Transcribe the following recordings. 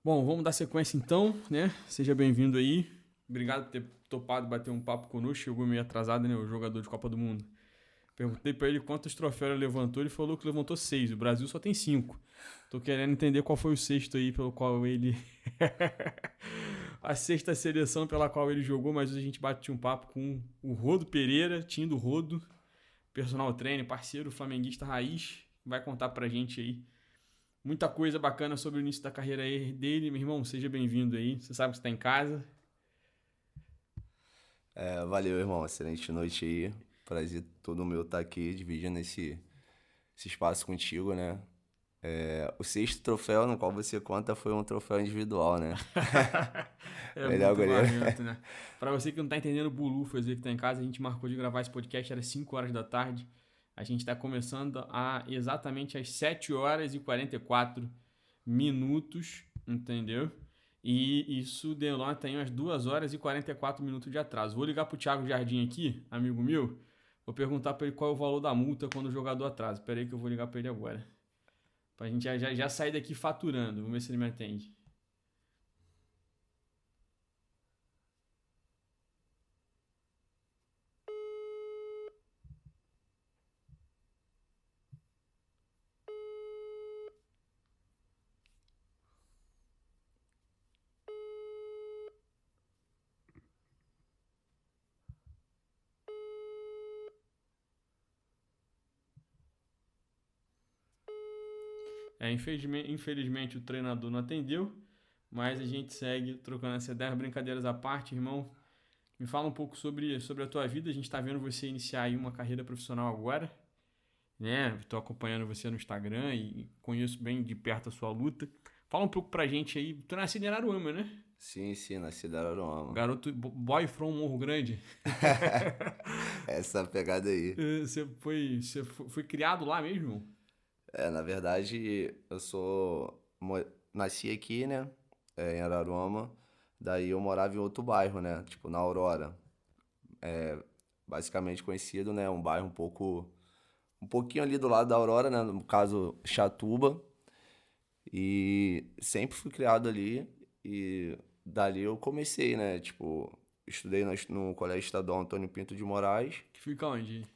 Bom, vamos dar sequência então, né? Seja bem-vindo aí. Obrigado por ter topado bater um papo conosco. Chegou meio atrasado, né? O jogador de Copa do Mundo. Perguntei pra ele quantos troféus ele levantou. Ele falou que levantou 6. O Brasil só tem 5. Tô querendo entender qual foi o sexto aí pelo qual ele. A sexta seleção pela qual ele jogou, mas hoje a gente bate um papo com o Rodo Pereira, time do Rodo, personal trainer, parceiro flamenguista raiz. Vai contar pra gente aí muita coisa bacana sobre o início da carreira dele. Meu irmão, seja bem-vindo aí. Você sabe que você está em casa. Valeu, irmão. Excelente noite aí. Prazer todo meu estar aqui dividindo esse espaço contigo, né? O sexto troféu no qual você conta foi um troféu individual, né? É Melhor muito goleiro. marrento, né? Pra você que não tá entendendo o Bulufas aí que tá em casa, a gente marcou de gravar esse podcast, era 5 horas da tarde. A gente tá começando exatamente às 7 horas e 44 minutos, entendeu? E isso denota aí umas 2 horas e 44 minutos de atraso. Vou ligar pro Thiago Jardim aqui, amigo meu. Vou perguntar pra ele qual é o valor da multa quando o jogador atrasa. Pera aí que eu vou ligar pra ele agora. Pra gente já sair daqui faturando. Vamos ver se ele me atende. Infelizmente o treinador não atendeu, mas a gente segue trocando essa ideia, brincadeiras à parte, irmão. Me fala um pouco sobre a tua vida. A gente está vendo você iniciar aí uma carreira profissional agora, né? Estou acompanhando você no Instagram e conheço bem de perto a sua luta. Fala um pouco pra gente aí. Tu nasceu em Araruama, né? Sim, nasci da Araruama. Garoto boy from Morro Grande. Essa pegada aí. Você foi criado lá mesmo? Na verdade, nasci aqui, né? Em Araruama. Daí eu morava em outro bairro, né? Tipo, na Aurora. Basicamente conhecido, né? Um bairro um pouquinho ali do lado da Aurora, né? No caso, Chatuba. E sempre fui criado ali e dali eu comecei, né? Tipo, estudei no Colégio Estadual Antônio Pinto de Moraes, Que fica onde?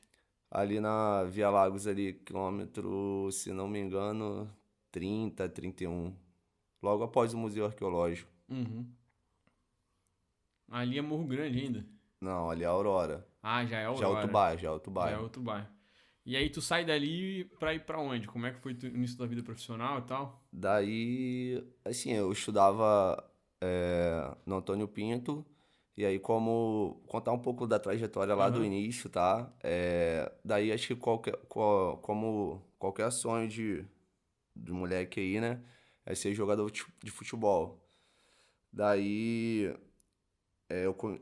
ali na Via Lagos ali, quilômetro, se não me engano, 31, logo após o Museu Arqueológico. Uhum. Ali é Morro Grande ainda. Não, ali é Aurora. Ah, já é Já é outro Aurora. bairro, já é outro Já é bairro. outro bairro. E aí tu sai dali pra ir pra onde? Como é que foi o início da vida profissional e tal? Daí, assim, eu estudava no Antônio Pinto, e aí como contar um pouco da trajetória lá do Aham. início, tá? Daí acho que como qualquer sonho de moleque aí, né? É ser jogador de futebol. Daí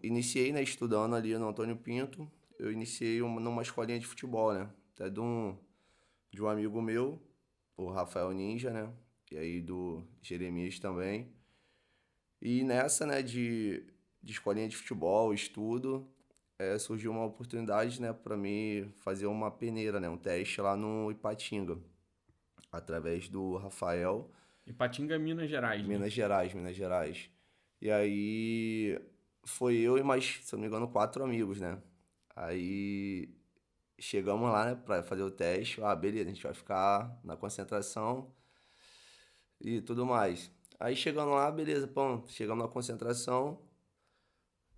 iniciei, né, estudando ali no Antônio Pinto, eu iniciei numa escolinha de futebol, né? Até de um amigo meu, o Rafael Ninja, né? E aí do Jeremias também. E nessa, né, de escolinha de futebol, estudo, surgiu uma oportunidade, né, para mim fazer uma peneira, né, um teste lá no Ipatinga, através do Rafael, Ipatinga, Minas Gerais, né? Minas Gerais. E aí foi eu e mais, se eu não me engano, quatro amigos, né? Aí chegamos lá, né, pra fazer o teste. Ah, beleza, a gente vai ficar na concentração e tudo mais. Aí chegando lá, beleza, pô, chegamos na concentração.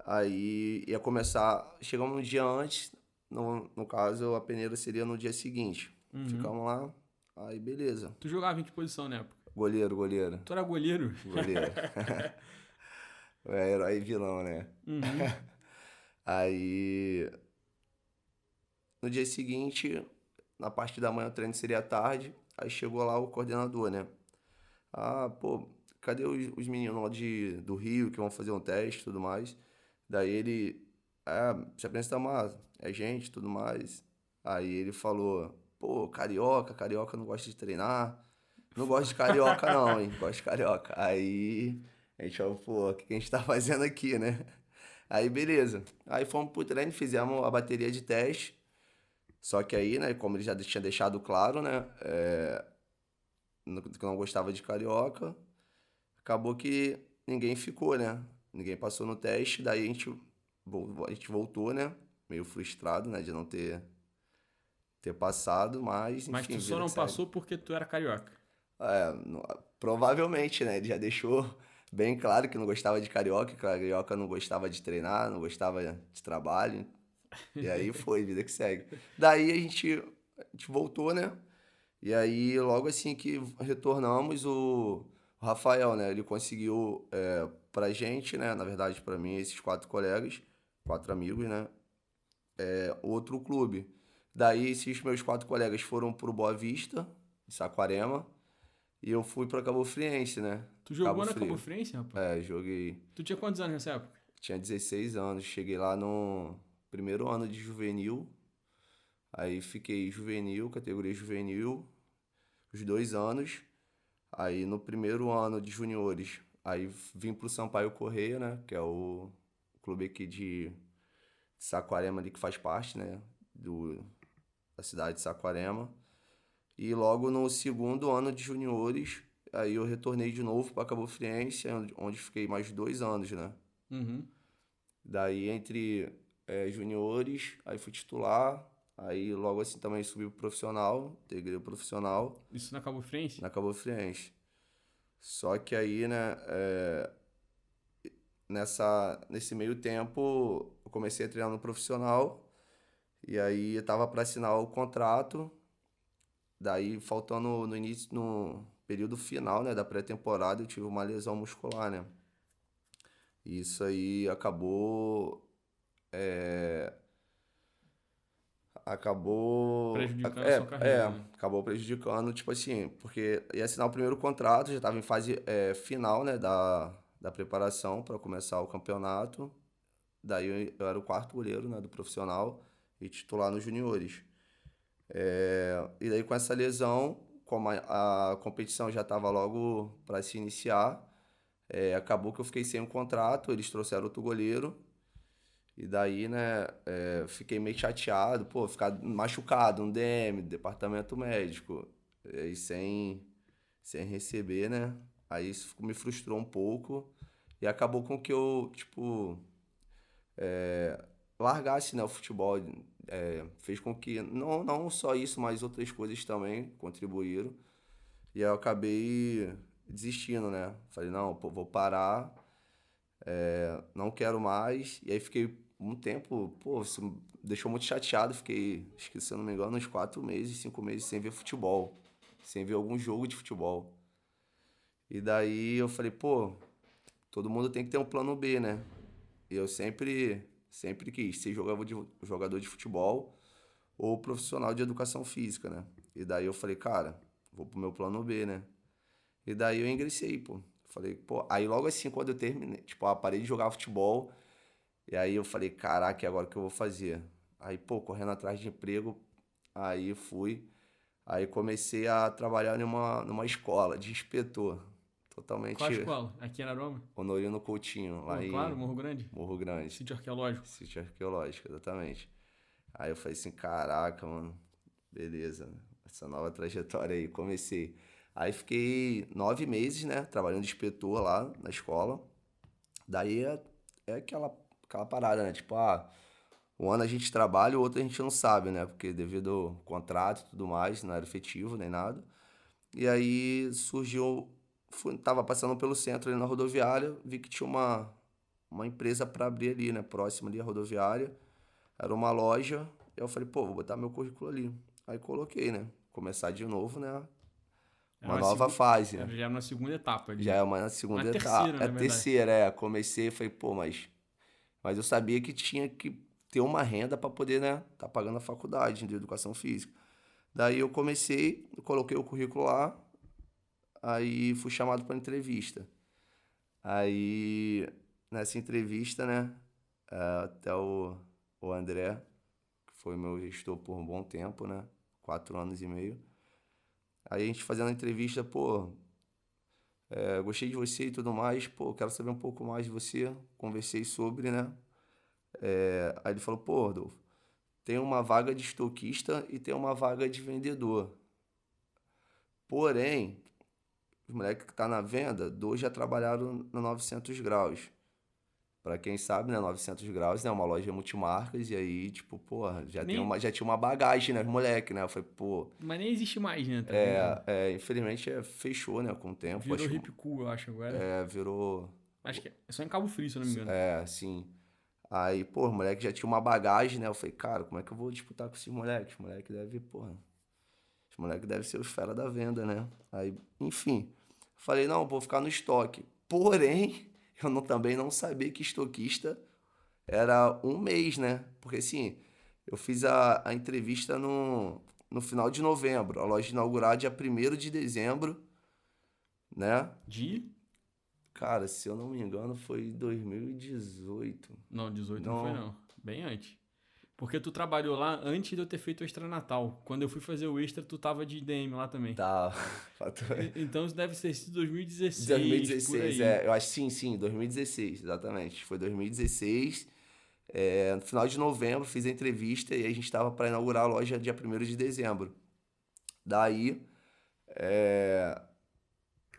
Aí ia começar. Chegamos um dia antes, no caso, a peneira seria no dia seguinte. Uhum. Ficamos lá, aí beleza. Tu jogava em que posição na época? Goleiro, Tu era goleiro? goleiro. É herói e vilão, né? Uhum. Aí no dia seguinte, na parte da manhã, o treino seria à tarde. Aí chegou lá o coordenador, né? Ah, pô, cadê os meninos lá do Rio que vão fazer um teste e tudo mais? Daí ele, se apresenta mais, é gente e tudo mais. Aí ele falou, pô, carioca não gosta de treinar. Não gosto de carioca não, hein? Gosto de carioca. Aí a gente falou, pô, o que a gente tá fazendo aqui, né? Aí beleza. Aí fomos pro treino, fizemos a bateria de teste. Só que aí, né, como ele já tinha deixado claro, né, que não gostava de carioca, acabou que ninguém ficou, né? Ninguém passou no teste, daí a gente voltou, né? Meio frustrado, né? De não ter passado, mas Mas enfim, tu só vida não que segue. passou porque tu era carioca. É, provavelmente, né? Ele já deixou bem claro que não gostava de carioca não gostava de treinar, não gostava de trabalho. E aí foi, vida que segue. Daí a gente voltou, né? E aí, logo assim que retornamos, o Rafael, né? Ele conseguiu pra gente, né? Na verdade, pra mim, esses 4 colegas, 4 amigos, né? Outro clube. Daí, esses meus 4 colegas foram pro Boa Vista, de Saquarema, e eu fui pra Cabo Friense, né? Tu Cabo jogou na Cabo Frio. Friense, rapaz? Joguei. Tu tinha quantos anos nessa época? Tinha 16 anos. Cheguei lá no primeiro ano de juvenil. Aí fiquei juvenil, categoria juvenil, os 2 anos. Aí no primeiro ano de juniores, aí vim pro Sampaio Correia, né? Que é o clube aqui de Saquarema ali que faz parte, né? Da cidade de Saquarema. E logo no segundo ano de juniores, aí eu retornei de novo para Cabo Friense, onde fiquei mais 2 anos, né? Uhum. Daí entre juniores, aí fui titular, aí logo assim também subi pro profissional, integrei o profissional Isso na Cabo Friense? na Cabo Friense. Só que aí, né, nesse meio tempo, eu comecei a treinar no profissional, e aí eu tava para assinar o contrato, daí faltando no início, no período final, né, da pré-temporada, eu tive uma lesão muscular, né? E isso aí acabou Prejudicando a sua carreira, né? acabou prejudicando, tipo assim, porque ia assinar o primeiro contrato, já estava em fase final, né, da preparação para começar o campeonato. Daí eu era o quarto goleiro, né, do profissional e titular nos juniores. E daí com essa lesão, como a competição já estava logo para se iniciar, acabou que eu fiquei sem um contrato, eles trouxeram outro goleiro. E daí, né, fiquei meio chateado, pô, ficar machucado, um DM, departamento médico, e sem receber, né? Aí isso me frustrou um pouco e acabou com que eu, tipo, largasse, né, o futebol. Fez com que, não só isso, mas outras coisas também contribuíram. E aí eu acabei desistindo, né? Falei, não, pô, vou parar, não quero mais. E aí fiquei um tempo, pô, isso me deixou muito chateado. Fiquei, acho que se eu não me engano, uns 4 meses, 5 meses sem ver futebol, sem ver algum jogo de futebol. E daí eu falei, pô, todo mundo tem que ter um plano B, né? E eu sempre quis ser jogador de futebol ou profissional de educação física, né? E daí eu falei, cara, vou pro meu plano B, né? E daí eu ingressei, pô. Falei, pô, aí logo assim, quando eu terminei, tipo, parei de jogar futebol, e aí eu falei, caraca, e agora o que eu vou fazer? Aí, pô, correndo atrás de emprego, aí fui. Aí comecei a trabalhar numa escola de inspetor, Qual a totalmente escola? Aqui em Araroma? Honorino Coutinho, lá Pô, claro, em Morro Grande. Morro Grande, Sítio arqueológico. sítio arqueológico, exatamente. Aí eu falei assim, caraca, mano, beleza, né? Essa nova trajetória aí, comecei. Aí fiquei 9 meses, né, trabalhando de inspetor lá na escola. Daí é aquela parada, né? Tipo, um ano a gente trabalha, o outro a gente não sabe, né? Porque devido ao contrato e tudo mais, não era efetivo nem nada. E aí surgiu, tava passando pelo centro ali na rodoviária, vi que tinha uma empresa para abrir ali, né? Próxima ali à rodoviária. Era uma loja. E eu falei, pô, vou botar meu currículo ali. Aí coloquei, né? Começar de novo, né? Era Uma uma nova segu... fase, né? Já era uma segunda etapa Já ali. é uma Uma segunda etapa. terceira, É na a verdade. terceira, é. Comecei, falei, pô, mas eu sabia que tinha que ter uma renda para poder, né, tá pagando a faculdade de educação física. Daí eu comecei, eu coloquei o currículo lá, aí fui chamado para entrevista. Aí nessa entrevista, né, até o André, que foi meu gestor por um bom tempo, né, 4 anos e meio. Aí a gente fazendo a entrevista, pô, gostei de você e tudo mais, pô, quero saber um pouco mais de você. Conversei sobre, né? Aí ele falou, pô, Rodolfo, tem uma vaga de estoquista e tem uma vaga de vendedor. Porém, os moleques que tá na venda, 2 já trabalharam no 900 graus. Pra quem sabe, né, 900 graus, né, uma loja multimarcas, e aí, tipo, porra, já tinha uma bagagem, né, os moleque, né, eu falei, pô, Mas nem existe mais, né? Tá ligado? infelizmente fechou, né, com o tempo, Virou acho que hip cool, eu acho, agora. virou, Acho que é só em Cabo Frio, se eu não me engano. assim, aí, pô, os moleque já tinha uma bagagem, né, eu falei, cara, como é que eu vou disputar com esses moleques? Os moleque deve, porra, os moleque deve ser os fera da venda, né, aí, enfim, falei, não, vou ficar no estoque, porém, também não sabia que estoquista era um mês, né? Porque assim, eu fiz a entrevista no final de novembro. A loja inaugurar dia 1º de dezembro, né? De? Cara, se eu não me engano, foi 2018. Não, 18 não foi, Não, não. Bem antes. Porque tu trabalhou lá antes de eu ter feito o Extra Natal. Quando eu fui fazer o Extra, tu tava de DM lá também. tá. Então isso deve ter sido 2016, por 2016, aí. eu acho que sim, 2016, exatamente. Foi 2016. No final de novembro, fiz a entrevista e a gente tava para inaugurar a loja dia 1º de dezembro. Daí,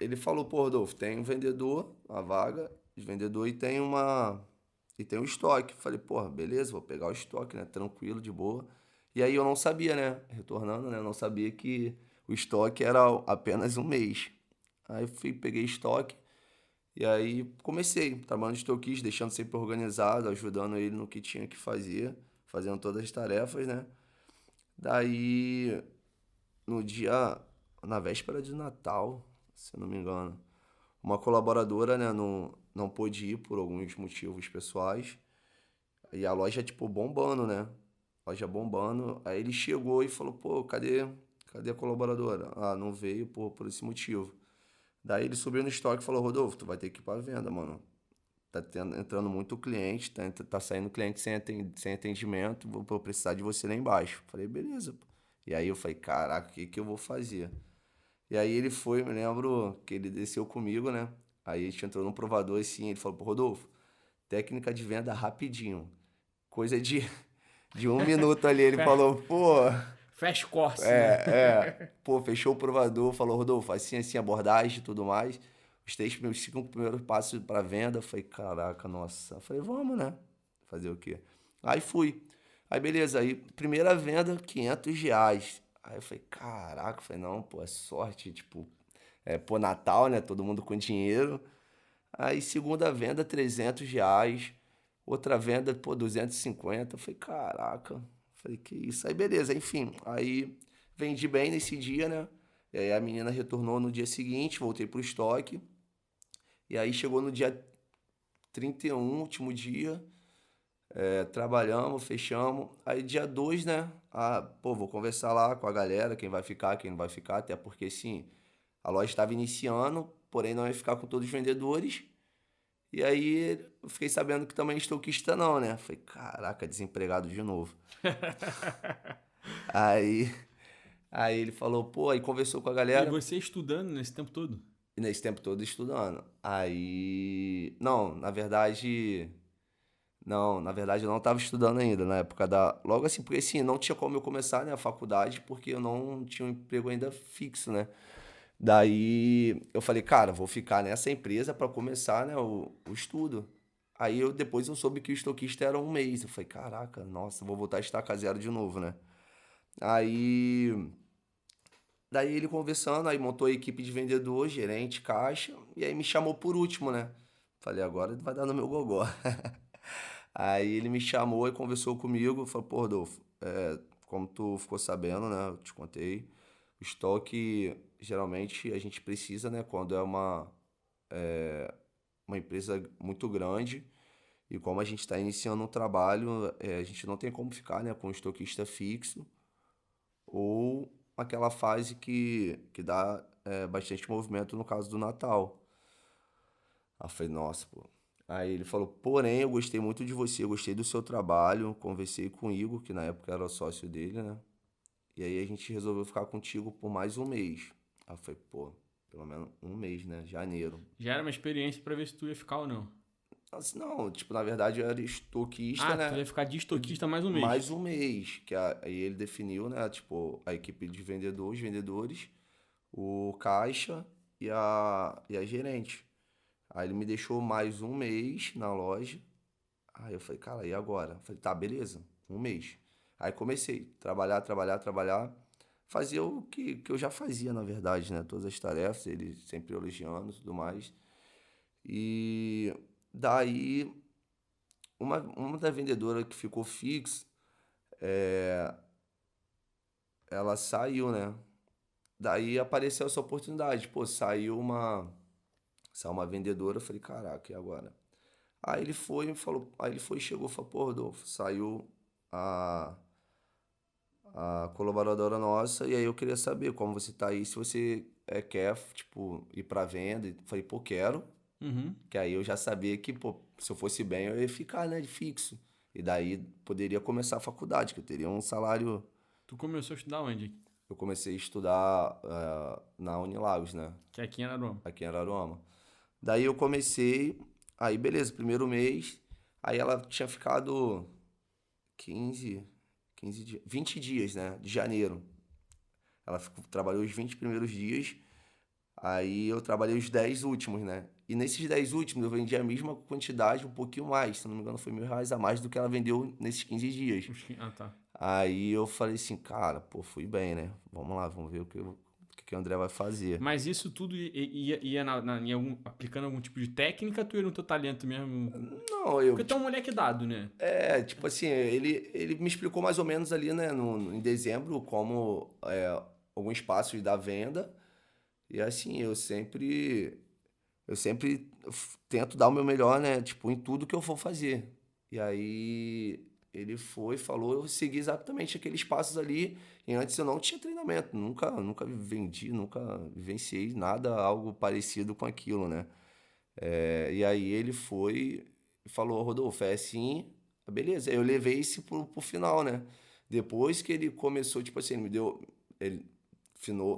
ele falou, pô, Rodolfo, tem um vendedor, uma vaga de vendedor e tem um estoque. Falei, porra, beleza, vou pegar o estoque, né? Tranquilo, de boa. E aí eu não sabia, né? Retornando, né? Eu não sabia que o estoque era apenas um mês. Aí fui, peguei estoque e aí comecei trabalhando de estoquista, deixando sempre organizado, ajudando ele no que tinha que fazer, fazendo todas as tarefas, né? Daí, no dia, na véspera de Natal, se eu não me engano, uma colaboradora, né, não pôde ir por alguns motivos pessoais. E a loja, tipo, bombando, né? Loja bombando. Aí ele chegou e falou, pô, cadê a colaboradora? Ah, não veio por esse motivo. Daí ele subiu no estoque e falou, Rodolfo, tu vai ter que ir pra venda, mano. Entrando muito cliente, tá saindo cliente sem atendimento, vou precisar de você lá embaixo. Falei, beleza, pô. E aí eu falei, caraca, o que que eu vou fazer? E aí ele foi, me lembro que ele desceu comigo, né? Aí a gente entrou no provador assim, ele falou, pô, Rodolfo, técnica de venda rapidinho. Coisa de 1 minuto ali. Ele Fe- falou, pô, Fast course, né? pô, fechou o provador, falou, Rodolfo, assim, abordagem e tudo mais. Os 5 primeiros passos para venda. Eu falei, caraca, nossa. Eu falei, vamos, né? Fazer o quê? Aí fui. Aí beleza, aí primeira venda, R$ 500. Aí eu falei, caraca, eu falei, não, pô, é sorte, tipo, pô, Natal, né? Todo mundo com dinheiro. Aí segunda venda, R$ 300. Outra venda, pô, 250. Eu falei, caraca. Eu falei, que isso? Aí beleza, enfim. Aí vendi bem nesse dia, né? E aí a menina retornou no dia seguinte, voltei pro estoque. E aí chegou no dia 31, último dia, trabalhamos, fechamos. Aí dia 2, né? Ah, pô, vou conversar lá com a galera, quem vai ficar, quem não vai ficar, até porque sim, a loja estava iniciando, porém não ia ficar com todos os vendedores. E aí eu fiquei sabendo que também estoquista não, né? Falei, caraca, desempregado de novo. Aí, aí ele falou, pô, aí conversou com a E galera, você estudando nesse tempo todo? e nesse tempo todo estudando. Aí, não, na verdade eu não estava estudando ainda na época da, logo assim, porque assim, não tinha como eu começar, né, a faculdade, porque eu não tinha um emprego ainda fixo, né? Daí eu falei, cara, vou ficar nessa empresa para começar, né, o estudo. Aí depois eu soube que o estoquista era um mês. Eu falei, caraca, nossa, vou voltar a estacar zero de novo, né? Aí, daí ele conversando, aí montou a equipe de vendedor, gerente, caixa, e aí me chamou por último, né? Falei, agora vai dar no meu gogó. Aí ele me chamou e conversou comigo, falou, pô, Rodolfo, como tu ficou sabendo, né? Eu te contei, o estoque geralmente a gente precisa, né? Quando é uma empresa muito grande e como a gente está iniciando um trabalho, a gente não tem como ficar, né, com um estoquista fixo ou aquela fase que dá bastante movimento no caso do Natal. Aí eu falei, nossa, pô. Aí ele falou, porém, eu gostei muito de você, eu gostei do seu trabalho, conversei com o Igor, que na época era sócio dele, né? E aí a gente resolveu ficar contigo por mais um mês. Aí eu falei, pô, pelo menos um mês, né? Janeiro. Já era uma experiência pra ver se tu ia ficar ou não. Assim, não, tipo, na verdade eu era estoquista, Ah, tu né? ia ficar de estoquista mais um mês. Mais um mês, que aí ele definiu, né? Tipo, a equipe de vendedores, o vendedores, o caixa e a gerente. Aí ele me deixou mais um mês na loja. Aí eu falei, cara, e agora? Eu falei, tá, beleza, um mês. Aí comecei a trabalhar, trabalhar, trabalhar. Fazia o que eu já fazia, na verdade, né? Todas as tarefas, ele sempre elogiando e tudo mais. E daí, uma da vendedora que ficou fixa, ela saiu, né? Daí apareceu essa oportunidade. Pô, saiu uma vendedora, eu falei, caraca, e agora? Aí ele foi e falou, aí ele foi e chegou e falou, pô, Rodolfo, saiu a, a colaboradora nossa, e aí eu queria saber como você tá aí, se você quer, tipo, ir pra venda. E falei, pô, quero, Uhum. que aí eu já sabia que, pô, se eu fosse bem, eu ia ficar, né, de fixo. E daí poderia começar a faculdade, que eu teria um salário. Tu começou a estudar onde? Eu comecei a estudar na Unilagos, né, Que é aqui em Araruama. aqui em Araruama. Daí eu comecei, aí beleza, primeiro mês, aí ela tinha ficado 15 15 dias, 20 dias, né, de janeiro. Ela trabalhou os 20 primeiros dias, aí eu trabalhei os 10 últimos, né? E nesses 10 últimos eu vendi a mesma quantidade, um pouquinho mais, se não me engano foi R$ 1.000 a mais do que ela vendeu nesses 15 dias. Ah, tá. Aí eu falei assim, cara, pô, fui bem, né? Vamos lá, vamos ver o que o André vai fazer. Mas isso tudo ia aplicando algum tipo de técnica, tu ia no teu talento mesmo? Não, Porque tu é um moleque dado, né? tipo assim, ele me explicou mais ou menos ali, né, em dezembro, como alguns passos da venda. E assim, eu sempre tento dar o meu melhor, né? Tipo, em tudo que eu for fazer. E aí ele foi, falou, eu segui exatamente aqueles passos ali. E antes eu não tinha treinamento, nunca vendi, nunca vivenciei nada, algo parecido com aquilo, né? E aí ele foi e falou, Rodolfo, é assim, beleza. Eu levei isso pro final, né? Depois que ele começou, tipo assim, ele me deu. Ele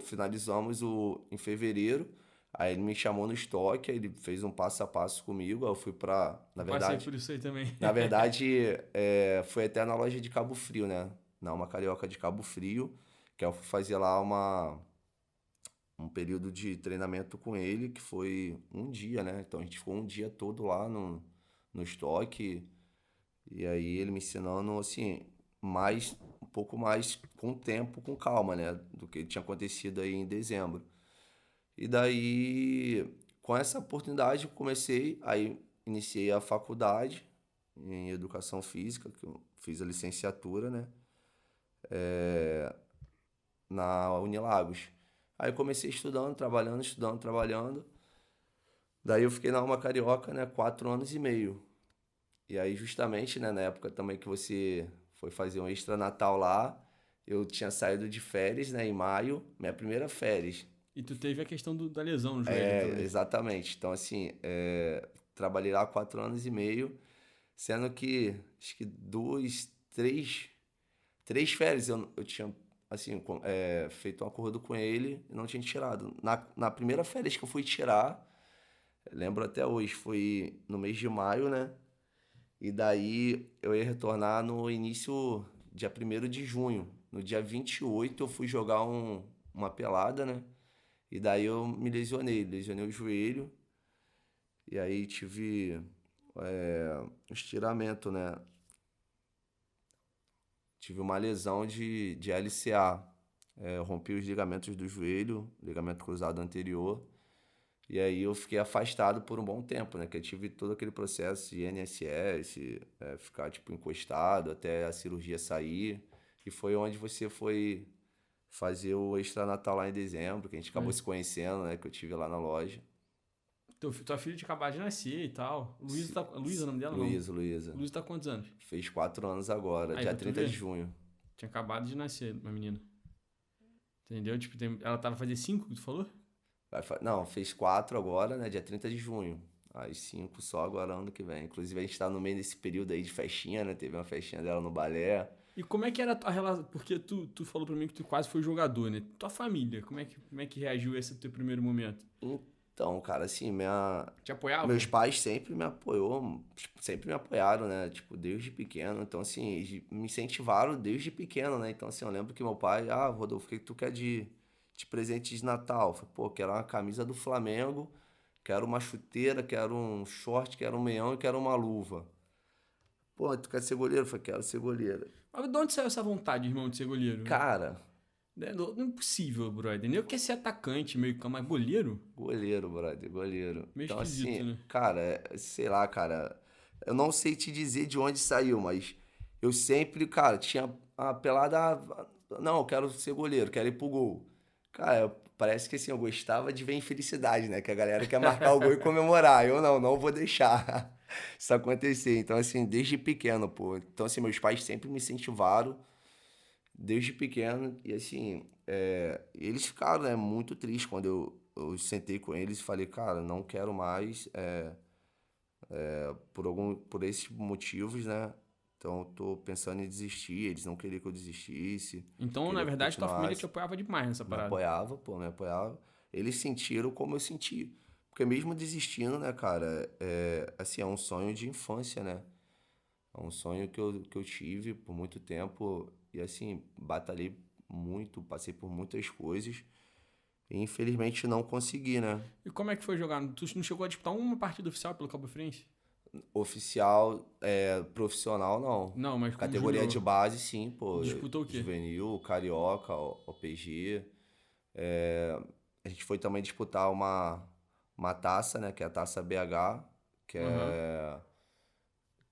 finalizamos em fevereiro. Aí ele me chamou no estoque, aí ele fez um passo a passo comigo. Aí eu fui pra. Na Eu passei verdade, por isso aí também. na verdade, foi até na loja de Cabo Frio, né? Na uma carioca de Cabo Frio, que eu fazia lá um período de treinamento com ele, que foi um dia, né? Então a gente ficou um dia todo lá no estoque. E aí ele me ensinando, assim, um pouco mais com tempo, com calma, né? Do que tinha acontecido aí em dezembro. E daí, com essa oportunidade, eu comecei, aí iniciei a faculdade em Educação Física, que eu fiz a licenciatura, né? Na Unilagos. Aí eu comecei estudando, trabalhando, estudando, trabalhando. Daí eu fiquei na Uma Carioca, né? 4 anos e meio. E aí, justamente, né, na época também que você foi fazer um extra Natal lá, eu tinha saído de férias, né, em maio, minha primeira férias. E tu teve a questão da lesão no joelho também. Exatamente. Então, assim, trabalhei lá 4 anos e meio, sendo que acho que três férias eu tinha, assim, feito um acordo com ele e não tinha tirado. Na primeira férias que eu fui tirar, lembro até hoje, foi no mês de maio, né? E daí eu ia retornar no início, dia 1º de junho. No dia 28 eu fui jogar uma pelada, né? E daí eu me lesionei o joelho. E aí tive um estiramento, né? Tive uma lesão de LCA. Eu rompi os ligamentos do joelho, ligamento cruzado anterior. E aí eu fiquei afastado por um bom tempo, né? Que eu tive todo aquele processo de INSS, ficar tipo encostado até a cirurgia sair. E foi onde você foi fazer o extra Natal lá em dezembro, que a gente acabou Foi. se conhecendo, né? Que eu tive lá na loja. Tua filha tinha acabado de nascer e tal. Luísa é o nome dela? Não. Luísa. Luísa tá com quantos anos? Fez 4 anos agora, Aí, dia pra tu 30 de ver. junho. Tinha acabado de nascer uma menina. Entendeu? Tipo, ela tava fazendo 5, tu falou? Não, fez 4 agora, né? Dia 30 de junho. Aí 5 só agora ano que vem. Inclusive a gente tá no meio desse período aí de festinha, né? Teve uma festinha dela no balé. E como é que era a relação? Porque tu falou pra mim que tu quase foi jogador, né? Tua família, como é que reagiu a esse teu primeiro momento? Então, cara, assim, Te apoiava? meus pais sempre me apoiaram, né? Tipo, desde pequeno. Então, assim, eles me incentivaram desde pequeno, né? Então, assim, eu lembro que meu pai, Rodolfo, o que tu quer de de presente de Natal? Falei, pô, quero uma camisa do Flamengo, quero uma chuteira, quero um short, quero um meião e quero uma luva. Pô, tu quer ser goleiro? Eu falei, quero ser goleiro. Mas de onde saiu essa vontade, irmão, de ser goleiro? Cara, Não é impossível, brother. Nem eu quero ser atacante, meio campo, mas goleiro? goleiro, brother, goleiro. Meio Então, esquisito, assim, né? cara, sei lá, cara. Eu não sei te dizer de onde saiu, mas eu sempre, cara, tinha a pelada. Não, eu quero ser goleiro, quero ir pro gol. Cara, parece que assim, eu gostava de ver infelicidade, né? Que a galera quer marcar o gol e comemorar. Eu não vou deixar isso acontecer. Então, assim, desde pequeno, pô. Então, assim, meus pais sempre me incentivaram desde pequeno. E, assim, eles ficaram, né, muito tristes quando eu sentei com eles e falei, cara, não quero mais, por esses motivos, né? Então, eu tô pensando em desistir. Eles não queriam que eu desistisse, Então, na queria que eu verdade, tua família te continuasse. apoiava demais nessa Me parada. apoiava, pô, me apoiava. Eles sentiram como eu senti. Porque mesmo desistindo, né, cara, assim, é um sonho de infância, né? É um sonho que eu tive por muito tempo e, assim, batalhei muito, passei por muitas coisas e, infelizmente, não consegui, né? E como é que foi jogar? Tu não chegou a disputar uma partida oficial pelo Cabo Friense? Oficial, profissional, não. Não, mas como Categoria de júnior, base, sim, pô. disputou o quê? Juvenil, Carioca, OPG. A gente foi também disputar uma taça, né? Que é a Taça BH, que Aham.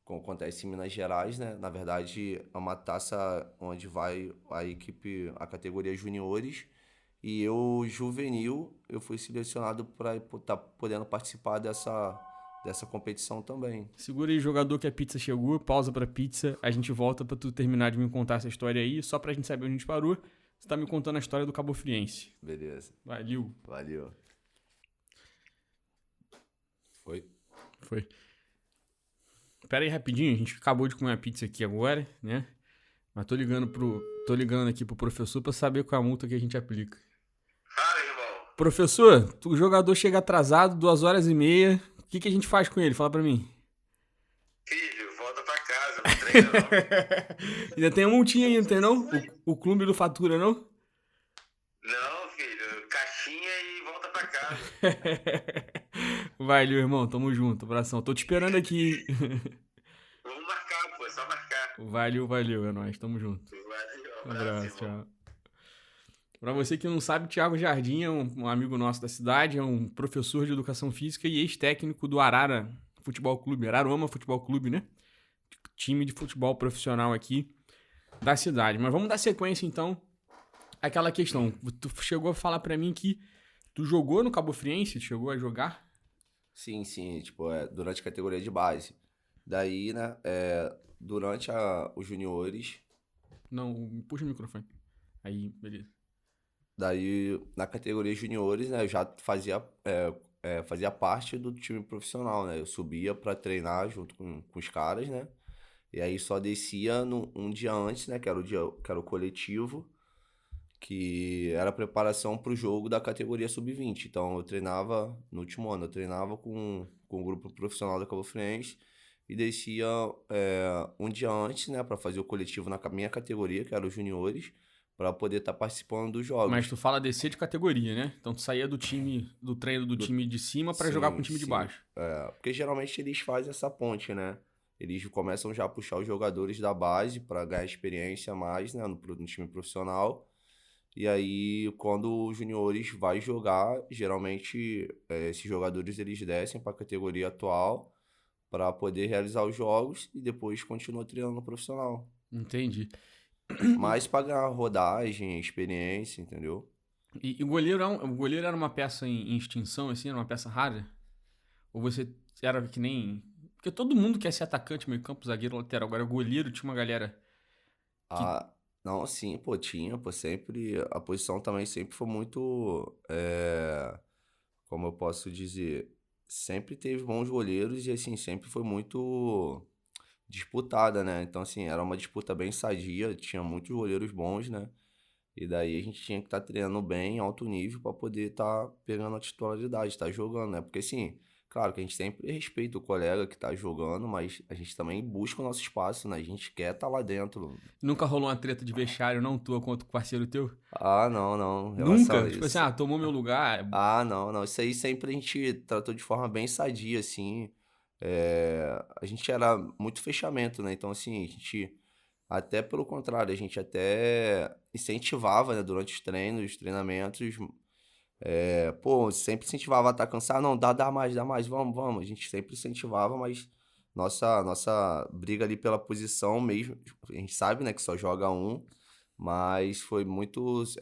acontece em Minas Gerais, né? Na verdade, é uma taça onde vai a equipe, a categoria juniores. E eu, juvenil, eu fui selecionado para estar podendo participar dessa competição também. Segura aí, jogador, que a pizza chegou. Pausa pra pizza. A gente volta pra tu terminar de me contar essa história aí. Só pra gente saber onde a gente parou. Você tá me contando a história do Cabo Friense. Beleza. Valeu. Valeu. Foi? Foi. Pera aí rapidinho, a gente acabou de comer a pizza aqui agora, né? Mas tô ligando aqui pro professor pra saber qual é a multa que a gente aplica. Fala, irmão. Professor, o jogador chega atrasado, 2h30. O que a gente faz com ele? Fala pra mim. Filho, volta pra casa, não treina não. Ainda tem a multinha aí, não tem não? O clube do fatura, não? Não, filho, caixinha e volta pra casa. Valeu, irmão. Tamo junto. Abração. Tô te esperando aqui. Vamos marcar, pô, é só marcar. Valeu. É nóis. Tamo junto. Valeu, Um abraço, abraço, irmão. tchau. Pra você que não sabe, Thiago Jardim é um amigo nosso da cidade, é um professor de educação física e ex-técnico do Arara Futebol Clube, Araruama Futebol Clube, né? Time de futebol profissional aqui da cidade. Mas vamos dar sequência, então, àquela questão. Tu chegou a falar pra mim que tu jogou no Cabo Friense, chegou a jogar? Sim, tipo, durante a categoria de base. Daí, né, durante os juniores, Não, puxa o microfone. Aí, beleza. daí na categoria juniores, né, eu já fazia parte do time profissional, né? Eu subia pra treinar junto com os caras, né? E aí só descia um dia antes, né, que era o coletivo, que era a preparação pro jogo da categoria sub-20. Então eu treinava, no último ano, eu treinava com o grupo profissional da Cabo Friense e descia um dia antes, né, para fazer o coletivo na minha categoria, que era os juniores, para poder estar participando dos Mas jogos. tu fala descer de categoria, né? Então tu saía do treino do time de cima pra jogar com o time de Sim. baixo. Porque geralmente eles fazem essa ponte, né? Eles começam já a puxar os jogadores da base para ganhar experiência a mais, né, no time profissional. E aí, quando os juniores vai jogar, geralmente esses jogadores eles descem para a categoria atual para poder realizar os jogos e depois continua treinando no profissional. Entendi. Mas para ganhar rodagem, experiência, entendeu? E o goleiro era uma peça em extinção, assim? Era uma peça rara? Ou você era que nem... Porque todo mundo quer ser atacante, meio campo, zagueiro, lateral. Agora, goleiro, tinha uma galera que... Ah, não, sim, pô, tinha, pô, sempre. A posição também sempre foi muito. Como eu posso dizer? Sempre teve bons goleiros e, assim, sempre foi muito disputada, né? Então, assim, era uma disputa bem sadia, tinha muitos goleiros bons, né? E daí a gente tinha que estar treinando bem, alto nível, para poder estar pegando a titularidade, estar jogando, né? Porque, assim, Claro que a gente sempre respeita o colega que tá jogando, mas a gente também busca o nosso espaço, né? A gente quer estar lá dentro. Nunca rolou uma treta de vestiário, não tua contra o parceiro teu? Ah, não, não, em relação Nunca? a Tipo assim, isso. tomou meu lugar. Ah, não, não. Isso aí sempre a gente tratou de forma bem sadia, assim. A gente era muito fechamento, né? Então, assim, a gente, até pelo contrário, a gente até incentivava, né, durante os treinos, os treinamentos. Pô, sempre incentivava a estar cansado. Não, dá mais, vamos, vamos. A gente sempre incentivava, mas nossa briga ali pela posição mesmo, a gente sabe, né, que só joga um, mas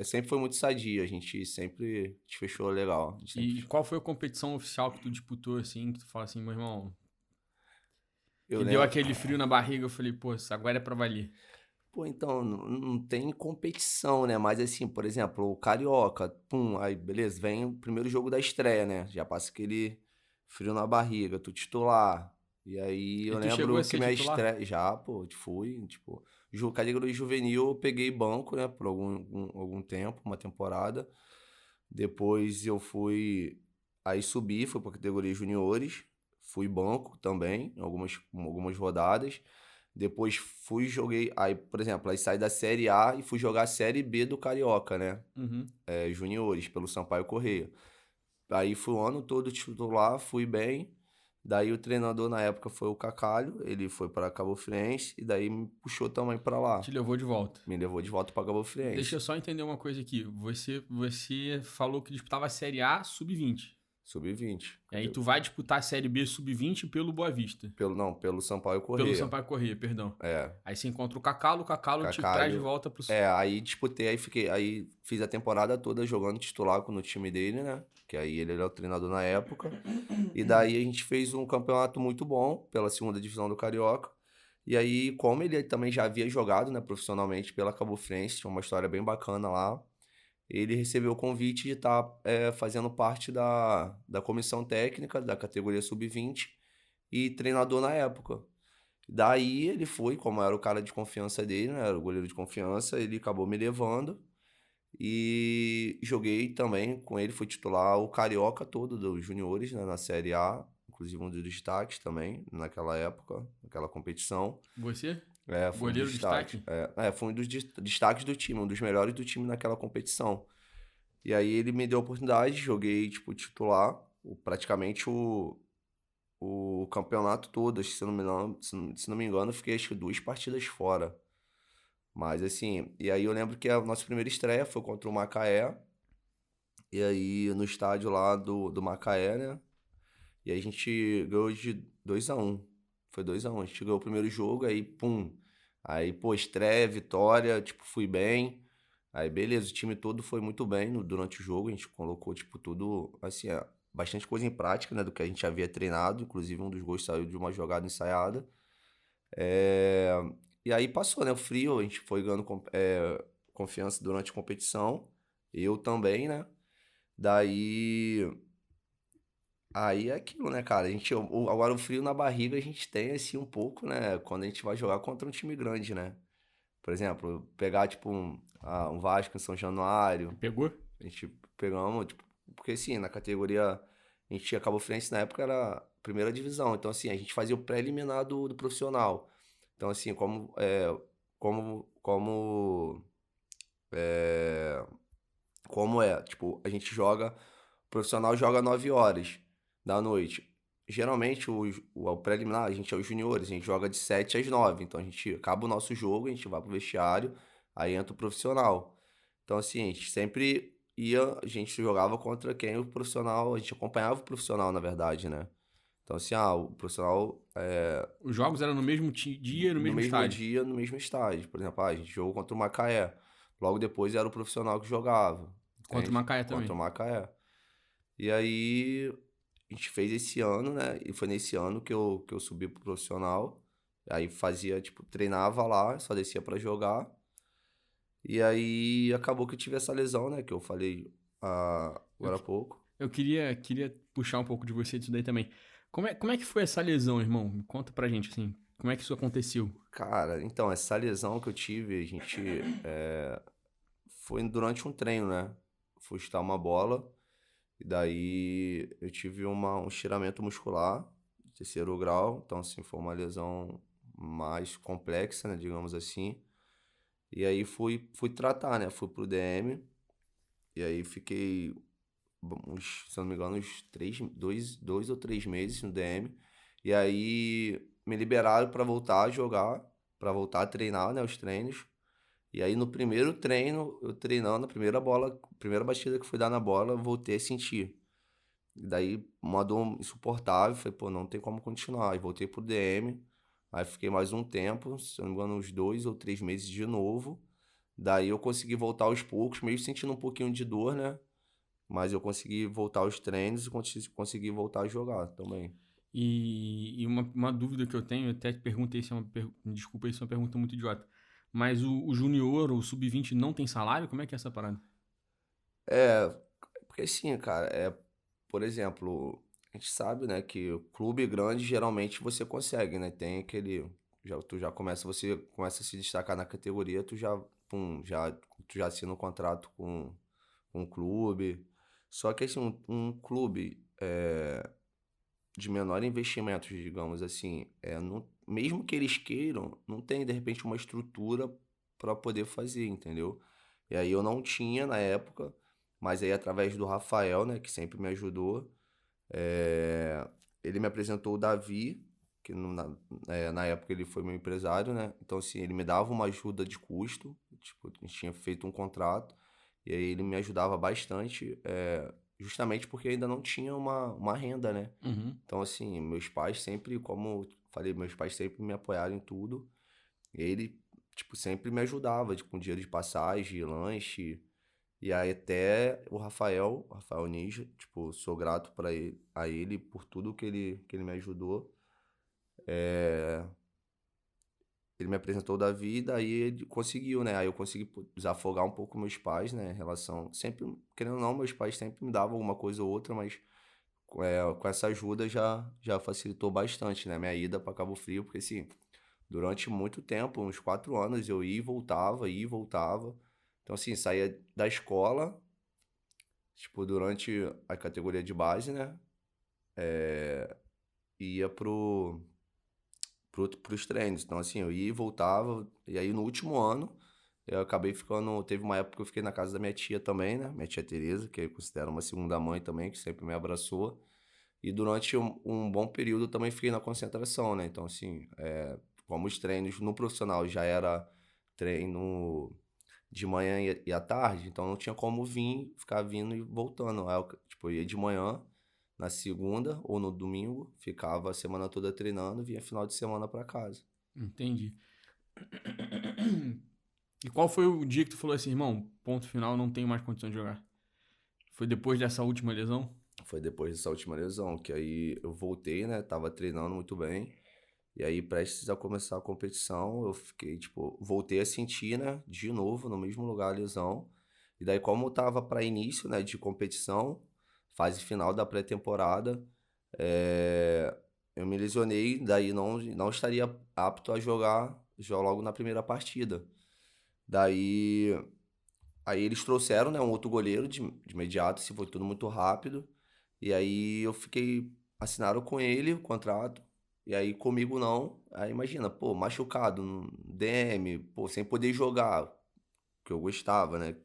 sempre foi muito sadia. A gente sempre te fechou legal. A gente E sempre, qual foi a competição oficial que tu disputou, assim, que tu fala assim, meu irmão, eu que deu lembro. aquele frio na barriga, eu falei, pô, isso agora é pra valer. Pô, então, não tem competição, né? Mas assim, por exemplo, o Carioca, pum, aí beleza, vem o primeiro jogo da estreia, né? Já passa aquele frio na barriga, tu titular. E aí E eu tu chegou a lembro que ser minha titular? estreia. Já, pô, fui, tipo, categoria juvenil eu peguei banco, né? Por algum tempo, uma temporada. Depois eu fui. Aí subi, fui pra categoria juniores. Fui banco também, algumas rodadas. Depois joguei. Aí, por exemplo, aí saí da Série A e fui jogar a Série B do Carioca, né? Uhum. Juniores, pelo Sampaio Corrêa. Aí fui o ano todo titular, fui bem. Daí o treinador na época foi o Cacalho, ele foi para Cabo Friense e daí me puxou também para lá. Te levou de volta. Me levou de volta para Cabo Deixa Friense. eu só entender uma coisa aqui. Você falou que disputava a Série A sub-20. Sub-20. E aí tu vai disputar a Série B sub-20 pelo Boa Vista. Pelo Sampaio Pelo Corrêa. Sampaio Corrêa, perdão. É. Aí você encontra o Cacalo te traz de Cacalho. volta pro... Aí disputei, aí fiz a temporada toda jogando titular no time dele, né? Que aí ele era o treinador na época. E daí a gente fez um campeonato muito bom pela segunda divisão do Carioca. E aí, como ele também já havia jogado, né, profissionalmente pela Cabo Friense, tinha uma história bem bacana lá, ele recebeu o convite de estar fazendo parte da comissão técnica da categoria sub-20 e treinador na época. Daí ele foi, como era o cara de confiança dele, né? Era o goleiro de confiança, ele acabou me levando e joguei também com ele, fui titular o Carioca todo dos juniores, né, na Série A, inclusive um dos destaques também naquela época, naquela competição. Você? Foi um dos Goleiro destaques. destaque? Foi um dos destaques do time, um dos melhores do time naquela competição. E aí ele me deu a oportunidade, joguei tipo titular, praticamente o campeonato todo, acho que se não me engano, eu fiquei acho que 2 partidas fora. Mas assim, e aí eu lembro que a nossa primeira estreia foi contra o Macaé, e aí no estádio lá do Macaé, né? E aí a gente ganhou de 2-1. Foi 2-1. A gente ganhou o primeiro jogo, aí pum. Aí, pô, estreia, vitória, tipo, fui bem. Aí, beleza, o time todo foi muito bem durante o jogo. A gente colocou, tipo, tudo, assim, bastante coisa em prática, né? Do que a gente havia treinado. Inclusive, um dos gols saiu de uma jogada ensaiada. É, E aí passou, né? O frio, a gente foi ganhando confiança durante a competição. Eu também, né? Daí. Aí é aquilo, né, cara? Agora o frio na barriga a gente tem, assim, um pouco, né? Quando a gente vai jogar contra um time grande, né? Por exemplo, pegar, tipo, um Vasco em São Januário. Pegou? A gente pegamos, tipo, porque assim, na categoria, a gente tinha Cabo Friense na época era primeira divisão. Então, assim, a gente fazia o preliminar do profissional. Então, assim, como, é, como é, tipo, a gente joga, o profissional joga 9 horas da noite. Geralmente, o preliminar, a gente é os juniores, a gente joga de 7 às 9. Então, a gente acaba o nosso jogo, a gente vai pro vestiário, aí entra o profissional. Então, assim, a gente sempre a gente jogava contra quem o profissional, a gente acompanhava o profissional, na verdade, né? Então, assim, o profissional Os jogos eram no mesmo dia, no no mesmo mesmo estádio. dia, no mesmo estádio. Por exemplo, a gente jogou contra o Macaé. Logo depois era o profissional que jogava. Contra o Macaé Contra o também. Macaé. E aí a gente fez esse ano, né? E foi nesse ano que eu subi pro profissional. Aí fazia, tipo, treinava lá, só descia pra jogar. E aí acabou que eu tive essa lesão, né? Que eu falei Eu, agora há pouco. eu queria puxar um pouco de você disso daí também. Como é que foi essa lesão, irmão? Me conta pra gente, assim. Como é que isso aconteceu? Cara, então, essa lesão que eu tive, a gente. Foi durante um treino, né? Fui chutar uma bola. E daí eu tive um estiramento muscular, de terceiro grau, então assim, foi uma lesão mais complexa, né, digamos assim. E aí fui tratar, né, fui pro DM, e aí fiquei, se eu não me engano, uns 2 ou 3 meses no DM. E aí me liberaram pra voltar a jogar, pra voltar a treinar, né, os treinos. E aí no primeiro treino, eu treinando, a primeira bola, primeira batida que fui dar na bola, eu voltei a sentir. E daí uma dor insuportável, falei, pô, não tem como continuar. Aí voltei pro DM, aí fiquei mais um tempo, se eu não me engano, uns 2 ou 3 meses de novo. Daí eu consegui voltar aos poucos, meio sentindo um pouquinho de dor, né? Mas eu consegui voltar aos treinos e consegui voltar a jogar também. E uma dúvida que eu tenho, eu até te perguntei se é desculpa, isso é uma pergunta muito idiota. Mas o junior ou o sub-20 não tem salário? Como é que é essa parada? É, porque assim, cara, por exemplo, a gente sabe, né, que o clube grande geralmente você consegue, né? Tem aquele, você começa a se destacar na categoria, pum, tu já assina um contrato com o clube. Só que assim, um clube de menor investimento, digamos assim, mesmo que eles queiram, não tem de repente uma estrutura para poder fazer, entendeu? E aí eu não tinha na época, mas aí através do Rafael, né, que sempre me ajudou, ele me apresentou o Davi, que na época ele foi meu empresário, né? Então assim, ele me dava uma ajuda de custo, tipo, a gente tinha feito um contrato, e aí ele me ajudava bastante, justamente porque ainda não tinha uma renda, né? Uhum. Então, assim, meus pais sempre, como eu falei, meus pais sempre me apoiaram em tudo. E ele, tipo, sempre me ajudava, tipo, com dinheiro de passagem, lanche. E aí até o Rafael Ninja, tipo, sou grato a ele por tudo que ele me ajudou. Ele me apresentou o Davi, e daí ele conseguiu, né? Aí eu consegui desafogar um pouco meus pais, né? Em relação. Sempre, querendo ou não, meus pais sempre me davam alguma coisa ou outra, mas com essa ajuda já facilitou bastante, né? Minha ida para Cabo Frio, porque assim, durante muito tempo, uns 4 anos, eu ia e voltava, ia e voltava. Então, assim, saía da escola, tipo, durante a categoria de base, né? E ia pros treinos. Então, assim, eu ia e voltava. E aí, no último ano, eu acabei ficando. Teve uma época que eu fiquei na casa da minha tia também, né? Minha tia Tereza, que eu considero uma segunda mãe também, que sempre me abraçou. E durante um bom período eu também fiquei na concentração, né? Então, assim, como os treinos no profissional já era treino de manhã e à tarde, então não tinha como ficar vindo e voltando. Aí eu, tipo, eu ia de manhã, na segunda ou no domingo, ficava a semana toda treinando, vinha final de semana pra casa. Entendi. E qual foi o dia que tu falou assim, irmão, ponto final, não tenho mais condição de jogar? Foi depois dessa última lesão? Foi depois dessa última lesão, que aí eu voltei, né? Tava treinando muito bem. E aí, prestes a começar a competição, eu fiquei, tipo, voltei a sentir, né, de novo, no mesmo lugar a lesão. E daí, como eu tava para início, né, de competição, fase final da pré-temporada, é, eu me lesionei, daí não estaria apto a jogar já logo na primeira partida. Daí, aí eles trouxeram, né, um outro goleiro de imediato, se foi tudo muito rápido. E aí eu fiquei, assinaram com ele o contrato, e aí comigo não. Aí imagina, pô, machucado, no DM, pô, sem poder jogar, que eu gostava, né?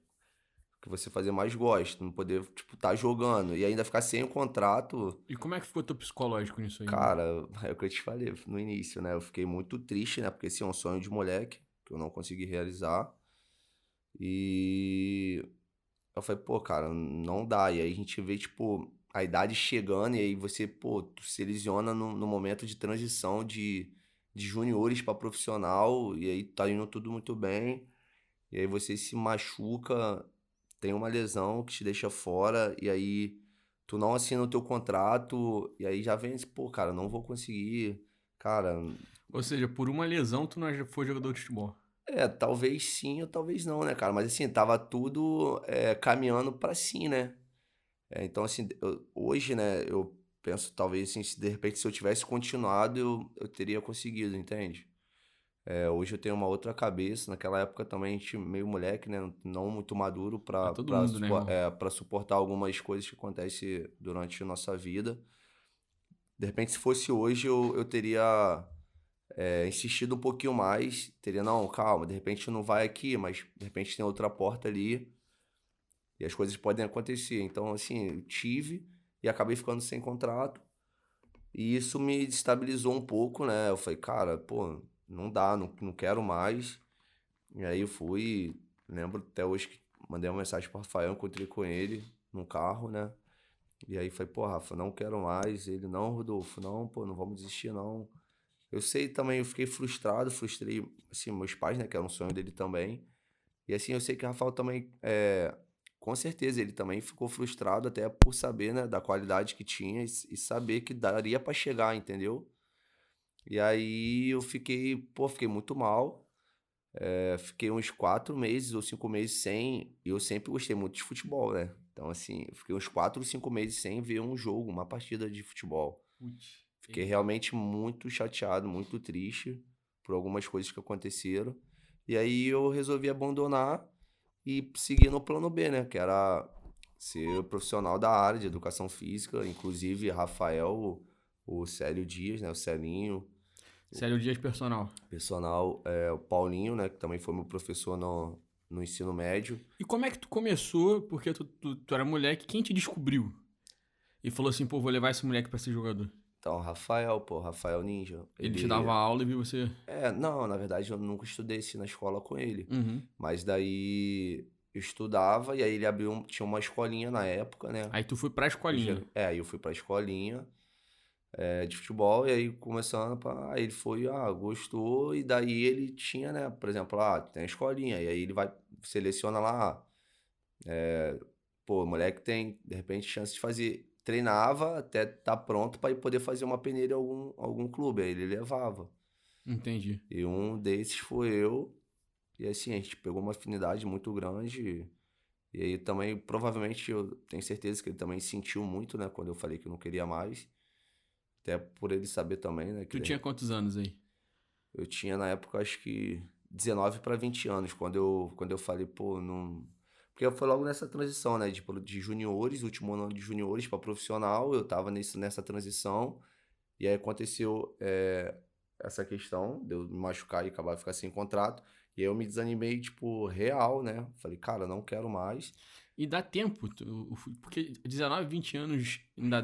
Que você fazia mais gosto, não poder, tipo, tá jogando, e ainda ficar sem o contrato, E como é que ficou teu psicológico nisso aí, irmão? cara, é o que eu te falei no início, né? Eu fiquei muito triste, né? Porque esse é um sonho de moleque, que eu não consegui realizar. E eu falei, pô, cara, não dá. E aí a gente vê, tipo, a idade chegando, e aí você, pô, tu se lesiona no momento de transição de juniores pra profissional, e aí tá indo tudo muito bem, e aí você se machuca, tem uma lesão que te deixa fora, e aí tu não assina o teu contrato, e aí já vem, pô, cara, não vou conseguir. Cara, Ou seja, por uma lesão tu não foi jogador de futebol. talvez sim ou talvez não, né, cara? Mas assim, tava tudo caminhando pra sim, né? Então, assim, hoje, né, eu penso, talvez, assim, se de repente se eu tivesse continuado, eu teria conseguido, entende? Hoje eu tenho uma outra cabeça. Naquela época também a gente meio moleque, né? Não muito maduro Pra todo mundo, né, irmão? pra suportar algumas coisas que acontecem durante a nossa vida. De repente, se fosse hoje, eu teria insistido um pouquinho mais. Teria, não, calma, de repente não vai aqui, mas de repente tem outra porta ali e as coisas podem acontecer. Então, assim, eu tive e acabei ficando sem contrato. E isso me destabilizou um pouco, né? Eu falei, cara, pô, não dá, não quero mais. E aí eu fui, lembro até hoje que mandei uma mensagem pro Rafael, encontrei com ele num carro, né? E aí falei, pô, Rafa, não quero mais. Ele, não, Rodolfo, não, pô, não vamos desistir, não. Eu sei também, eu fiquei frustrei, assim, meus pais, né, que era um sonho dele também. E assim, eu sei que o Rafael também, com certeza, ele também ficou frustrado até por saber, né, da qualidade que tinha e saber que daria pra chegar, entendeu? E aí eu fiquei, pô, fiquei muito mal. Fiquei uns 4 meses ou 5 meses sem. E eu sempre gostei muito de futebol, né? Então, assim, eu fiquei uns 4 ou 5 meses sem ver um jogo, uma partida de futebol. Putz, Fiquei realmente muito chateado, muito triste por algumas coisas que aconteceram. E aí eu resolvi abandonar e seguir no plano B, né? Que era ser profissional da área de educação física. Inclusive, Rafael, o Célio Dias, né? O Celinho, Sério, Dias personal. personal, o Paulinho, né? Que também foi meu professor no ensino médio. E como é que tu começou? Porque tu era moleque, quem te descobriu? E falou assim, pô, vou levar esse moleque pra ser jogador. Então, Rafael, pô, Rafael Ninja. Ele te dava aula e viu você. Não, na verdade eu nunca estudei assim na escola com ele. Uhum. Mas daí eu estudava e aí ele abriu, tinha uma escolinha na época, né? Aí tu foi pra escolinha. Aí eu fui pra escolinha de futebol e aí começando, aí ele foi, gostou e daí ele tinha, né? Por exemplo, tem a escolinha e aí ele vai, seleciona lá, pô, o moleque tem, de repente, chance de fazer. Treinava até estar pronto para poder fazer uma peneira em algum clube, aí ele levava. Entendi. E um desses foi eu. E assim, a gente pegou uma afinidade muito grande. E aí também, provavelmente, eu tenho certeza que ele também sentiu muito, né? Quando eu falei que eu não queria mais. Até por ele saber também, né? Tu tinha quantos anos aí? Eu tinha na época, acho que 19 para 20 anos, quando eu falei, pô, não. Porque foi logo nessa transição, né? De juniores, último ano de juniores para profissional. Eu tava nessa transição. E aí aconteceu essa questão de eu me machucar e acabar ficar sem contrato. E aí eu me desanimei, tipo, real, né? Falei, cara, não quero mais. E dá tempo, porque 19, 20 anos ainda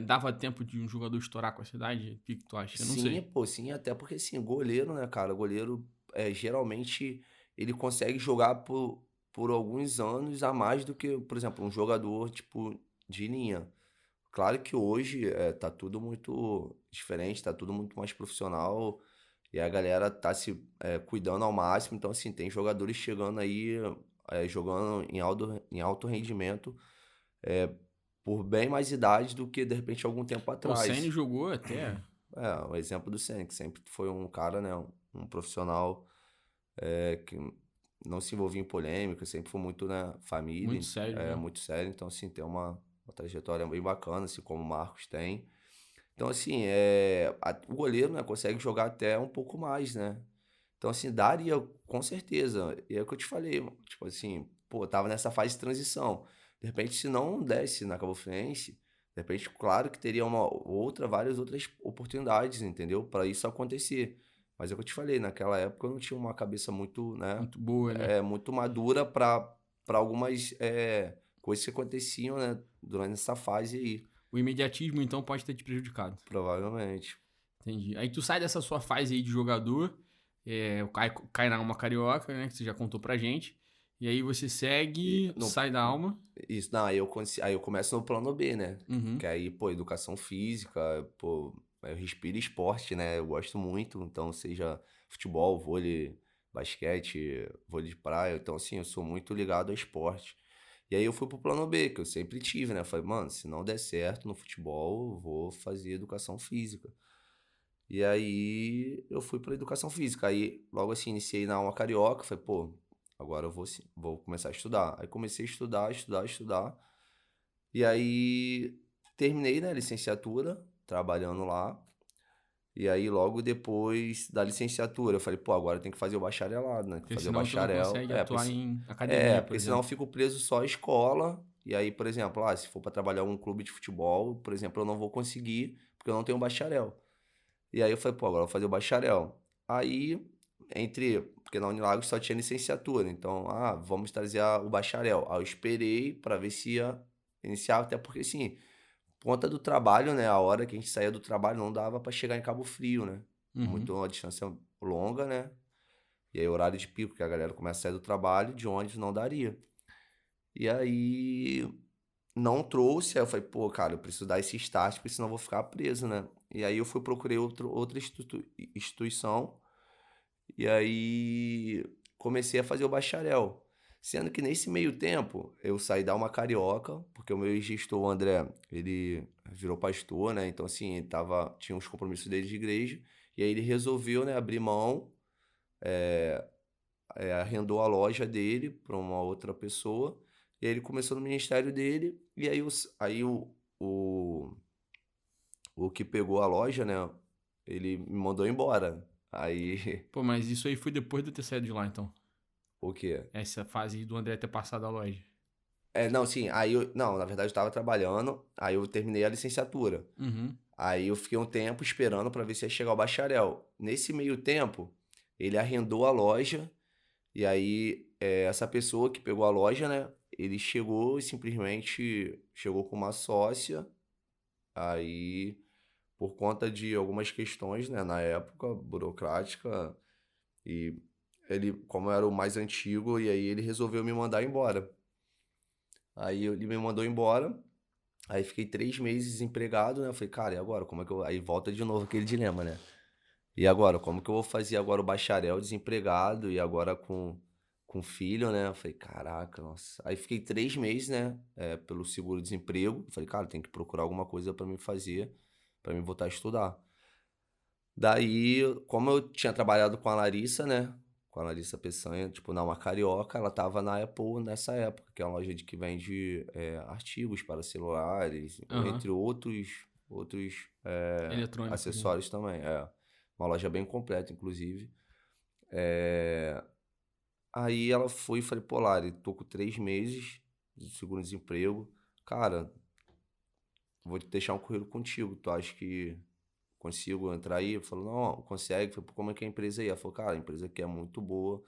dava tempo de um jogador estourar com a cidade? O que tu acha? Eu não Sim, sei. pô, sim, até porque assim, goleiro, né, cara? Goleiro, geralmente, ele consegue jogar por alguns anos a mais do que, por exemplo, um jogador, tipo, de linha. Claro que hoje tá tudo muito diferente, tá tudo muito mais profissional e a galera tá se cuidando ao máximo. Então, assim, tem jogadores chegando aí, jogando em alto rendimento, por bem mais idade do que, de repente, algum tempo Pô, o Senna atrás. jogou até. O exemplo do Senna, que sempre foi um cara, né, um profissional que não se envolvia em polêmica, sempre foi muito, né, Muito família, sério, né? muito sério. Então, assim, tem uma trajetória bem bacana, assim como o Marcos tem. Então, assim, o goleiro, né, consegue jogar até um pouco mais, né? Então, assim, daria, com certeza. E é o que eu te falei, tipo assim, pô, eu tava nessa fase de transição. De repente, se não desse na Cabo Friense, de repente, claro que teria várias outras oportunidades, entendeu? Para isso acontecer. Mas é o que eu te falei, naquela época eu não tinha uma cabeça muito, né, Muito boa, né? muito madura para algumas coisas que aconteciam, né, durante essa fase aí, O imediatismo, então, pode ter te prejudicado. provavelmente. Entendi. Aí tu sai dessa sua fase aí de jogador, cai na alma carioca, né? Que você já contou pra gente. E aí você segue, No, sai da alma. Isso, não, aí eu começo no plano B, né? Uhum. Que aí, pô, educação física, pô, eu respiro esporte, né? Eu gosto muito, então seja futebol, vôlei, basquete, vôlei de praia, então assim, eu sou muito ligado ao esporte. E aí eu fui pro plano B, que eu sempre tive, né? Falei, mano, se não der certo no futebol, eu vou fazer educação física. E aí eu fui pra educação física. Aí logo assim iniciei na aula carioca, falei, pô, agora eu vou começar a estudar. Aí comecei a estudar, estudar, estudar. E aí terminei, né, licenciatura, trabalhando lá. E aí, logo depois da licenciatura, eu falei, pô, agora eu tenho que fazer o bacharelado, né? Tem que Porque fazer o senão tu não bacharel. consegue É, atuar em academia, por porque senão eu exemplo. fico preso só à escola. E aí, por exemplo, se for pra trabalhar em um clube de futebol, por exemplo, eu não vou conseguir, porque eu não tenho bacharel. E aí eu falei, pô, agora eu vou fazer o bacharel. Aí, porque na Unilagos só tinha licenciatura, então, vamos trazer o bacharel. Aí eu esperei pra ver se ia iniciar, até porque, assim, por conta do trabalho, né, a hora que a gente saía do trabalho não dava pra chegar em Cabo Frio, né? Uhum. Muito uma distância longa, né? E aí horário de pico, que a galera começa a sair do trabalho, de ônibus não daria. E aí não trouxe, aí eu falei, pô, cara, eu preciso dar esse start, porque senão eu vou ficar preso, né? E aí eu procurei outra instituição, e aí comecei a fazer o bacharel. Sendo que nesse meio tempo, eu saí da Alma Carioca, porque o meu ex-gestor, o André, ele virou pastor, né? Então, assim, tinha uns compromissos dele de igreja, e aí ele resolveu, né, abrir mão, arrendou a loja dele para uma outra pessoa, e aí ele começou no ministério dele, e o, o que pegou a loja, né, ele me mandou embora. Aí, Pô, mas isso aí foi depois de eu ter saído de lá, então. o quê? Essa fase do André ter passado a loja. Não, sim, não, na verdade eu tava trabalhando, aí eu terminei a licenciatura. Uhum. Aí eu fiquei um tempo esperando para ver se ia chegar o bacharel. Nesse meio tempo, ele arrendou a loja. E aí, essa pessoa que pegou a loja, né? Ele chegou e simplesmente chegou com uma sócia. Aí, por conta de algumas questões, né? Na época, burocrática, e ele, como era o mais antigo, e aí ele resolveu me mandar embora. Aí ele me mandou embora. Aí fiquei 3 meses desempregado, né? Eu falei, cara, e agora? Como é que eu. Aí volta de novo aquele dilema, né? E agora, como que eu vou fazer agora o bacharel desempregado e agora com filho, né? Eu falei, caraca, nossa. Aí fiquei 3 meses, né? Pelo seguro-desemprego. Eu falei, cara, tem que procurar alguma coisa pra me fazer, pra me voltar a estudar. Daí, como eu tinha trabalhado com a Larissa, né? Com a Larissa Peçanha, tipo, na uma carioca, ela tava na Apple nessa época, que é uma loja que vende artigos para celulares, Aham. entre outros Eletrônicos, né? acessórios também. Uma loja bem completa, inclusive. É, Aí ela foi e falei, pô, Lari, tô com 3 meses de seguro-desemprego. Cara, vou deixar um currículo contigo. Tu acha que consigo entrar aí? Eu falei, não, consegue. Eu falei, pô, como é que é a empresa aí? Ela falou, cara, a empresa aqui é muito boa,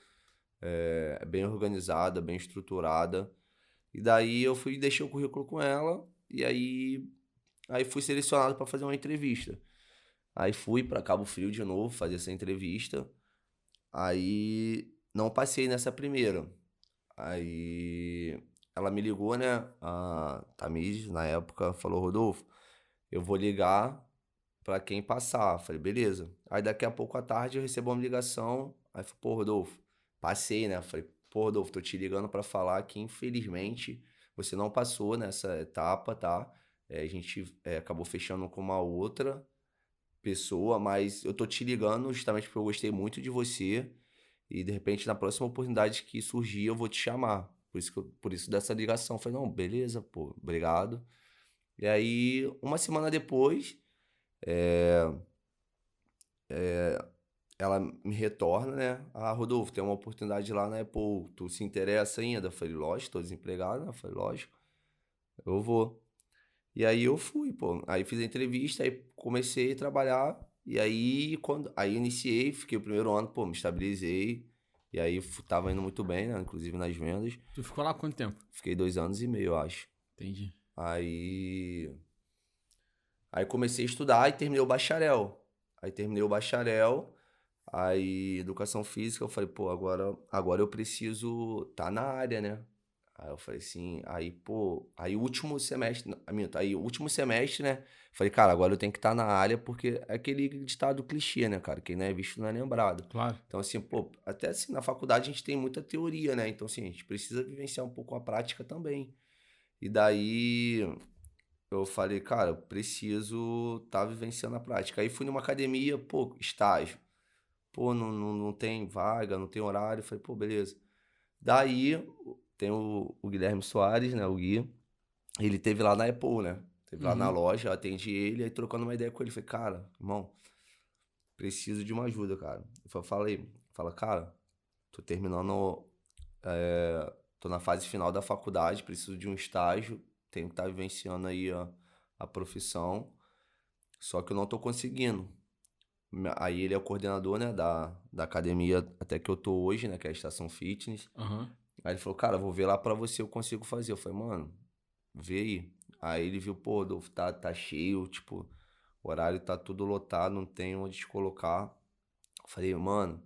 é bem organizada, bem estruturada. E daí eu fui e deixei o currículo com ela. E aí fui selecionado para fazer uma entrevista. Aí fui para Cabo Frio de novo fazer essa entrevista. Aí não passei nessa primeira. Aí ela me ligou, né? A Tamires, na época, falou: Rodolfo, eu vou ligar pra quem passar. Falei, beleza. Aí daqui a pouco à tarde eu recebo uma ligação. Aí falei, pô, Rodolfo, passei, né? Falei, pô, Rodolfo, tô te ligando pra falar que infelizmente você não passou nessa etapa, tá? A gente acabou fechando com uma outra pessoa, mas eu tô te ligando justamente porque eu gostei muito de você e de repente na próxima oportunidade que surgir eu vou te chamar. Por isso dessa ligação. Eu falei, não, beleza, pô, obrigado. E aí, uma semana depois, ela me retorna, né? Ah, Rodolfo, tem uma oportunidade lá na Apple, tu se interessa ainda? Eu falei, lógico, tô desempregado, né? Eu falei, lógico, eu vou. E aí eu fui, pô. Aí fiz a entrevista, aí comecei a trabalhar. E aí, aí iniciei, fiquei o primeiro ano, pô, me estabilizei. E aí tava indo muito bem, né? Inclusive nas vendas. Tu ficou lá quanto tempo? Fiquei 2 anos e meio, eu acho. Entendi. Aí, aí comecei a estudar e terminei o bacharel. Aí terminei o bacharel, aí educação física, eu falei, pô, agora eu preciso tá na área, né? Aí eu falei assim, aí, pô, aí o último semestre, aí o último semestre, né? Falei, cara, agora eu tenho que estar na área, porque é aquele ditado clichê, né, cara? Quem não é visto não é lembrado. Claro. Então, assim, pô, até assim, na faculdade a gente tem muita teoria, né? Então, assim, a gente precisa vivenciar um pouco a prática também. E daí eu falei, cara, eu preciso estar vivenciando a prática. Aí fui numa academia, pô, estágio. Pô, não tem vaga, não tem horário. Eu falei, pô, beleza. Daí tem o Guilherme Soares, né, o Gui. Ele teve lá na Apple, né? Teve lá na Uhum. loja, eu atendi ele, aí trocando uma ideia com ele. Falei, cara, irmão, preciso de uma ajuda, cara. Eu falei, cara, tô terminando, tô na fase final da faculdade, preciso de um estágio, tenho que estar vivenciando aí a profissão, só que eu não tô conseguindo. Aí ele é o coordenador, né, da academia até que eu tô hoje, né, que é a Estação Fitness. Aham. Aí ele falou, cara, vou ver lá pra você, eu consigo fazer. Eu falei, mano, vê aí. Aí ele viu, pô, Adolfo, tá cheio, tipo, o horário tá tudo lotado, não tem onde te colocar. Eu falei, mano,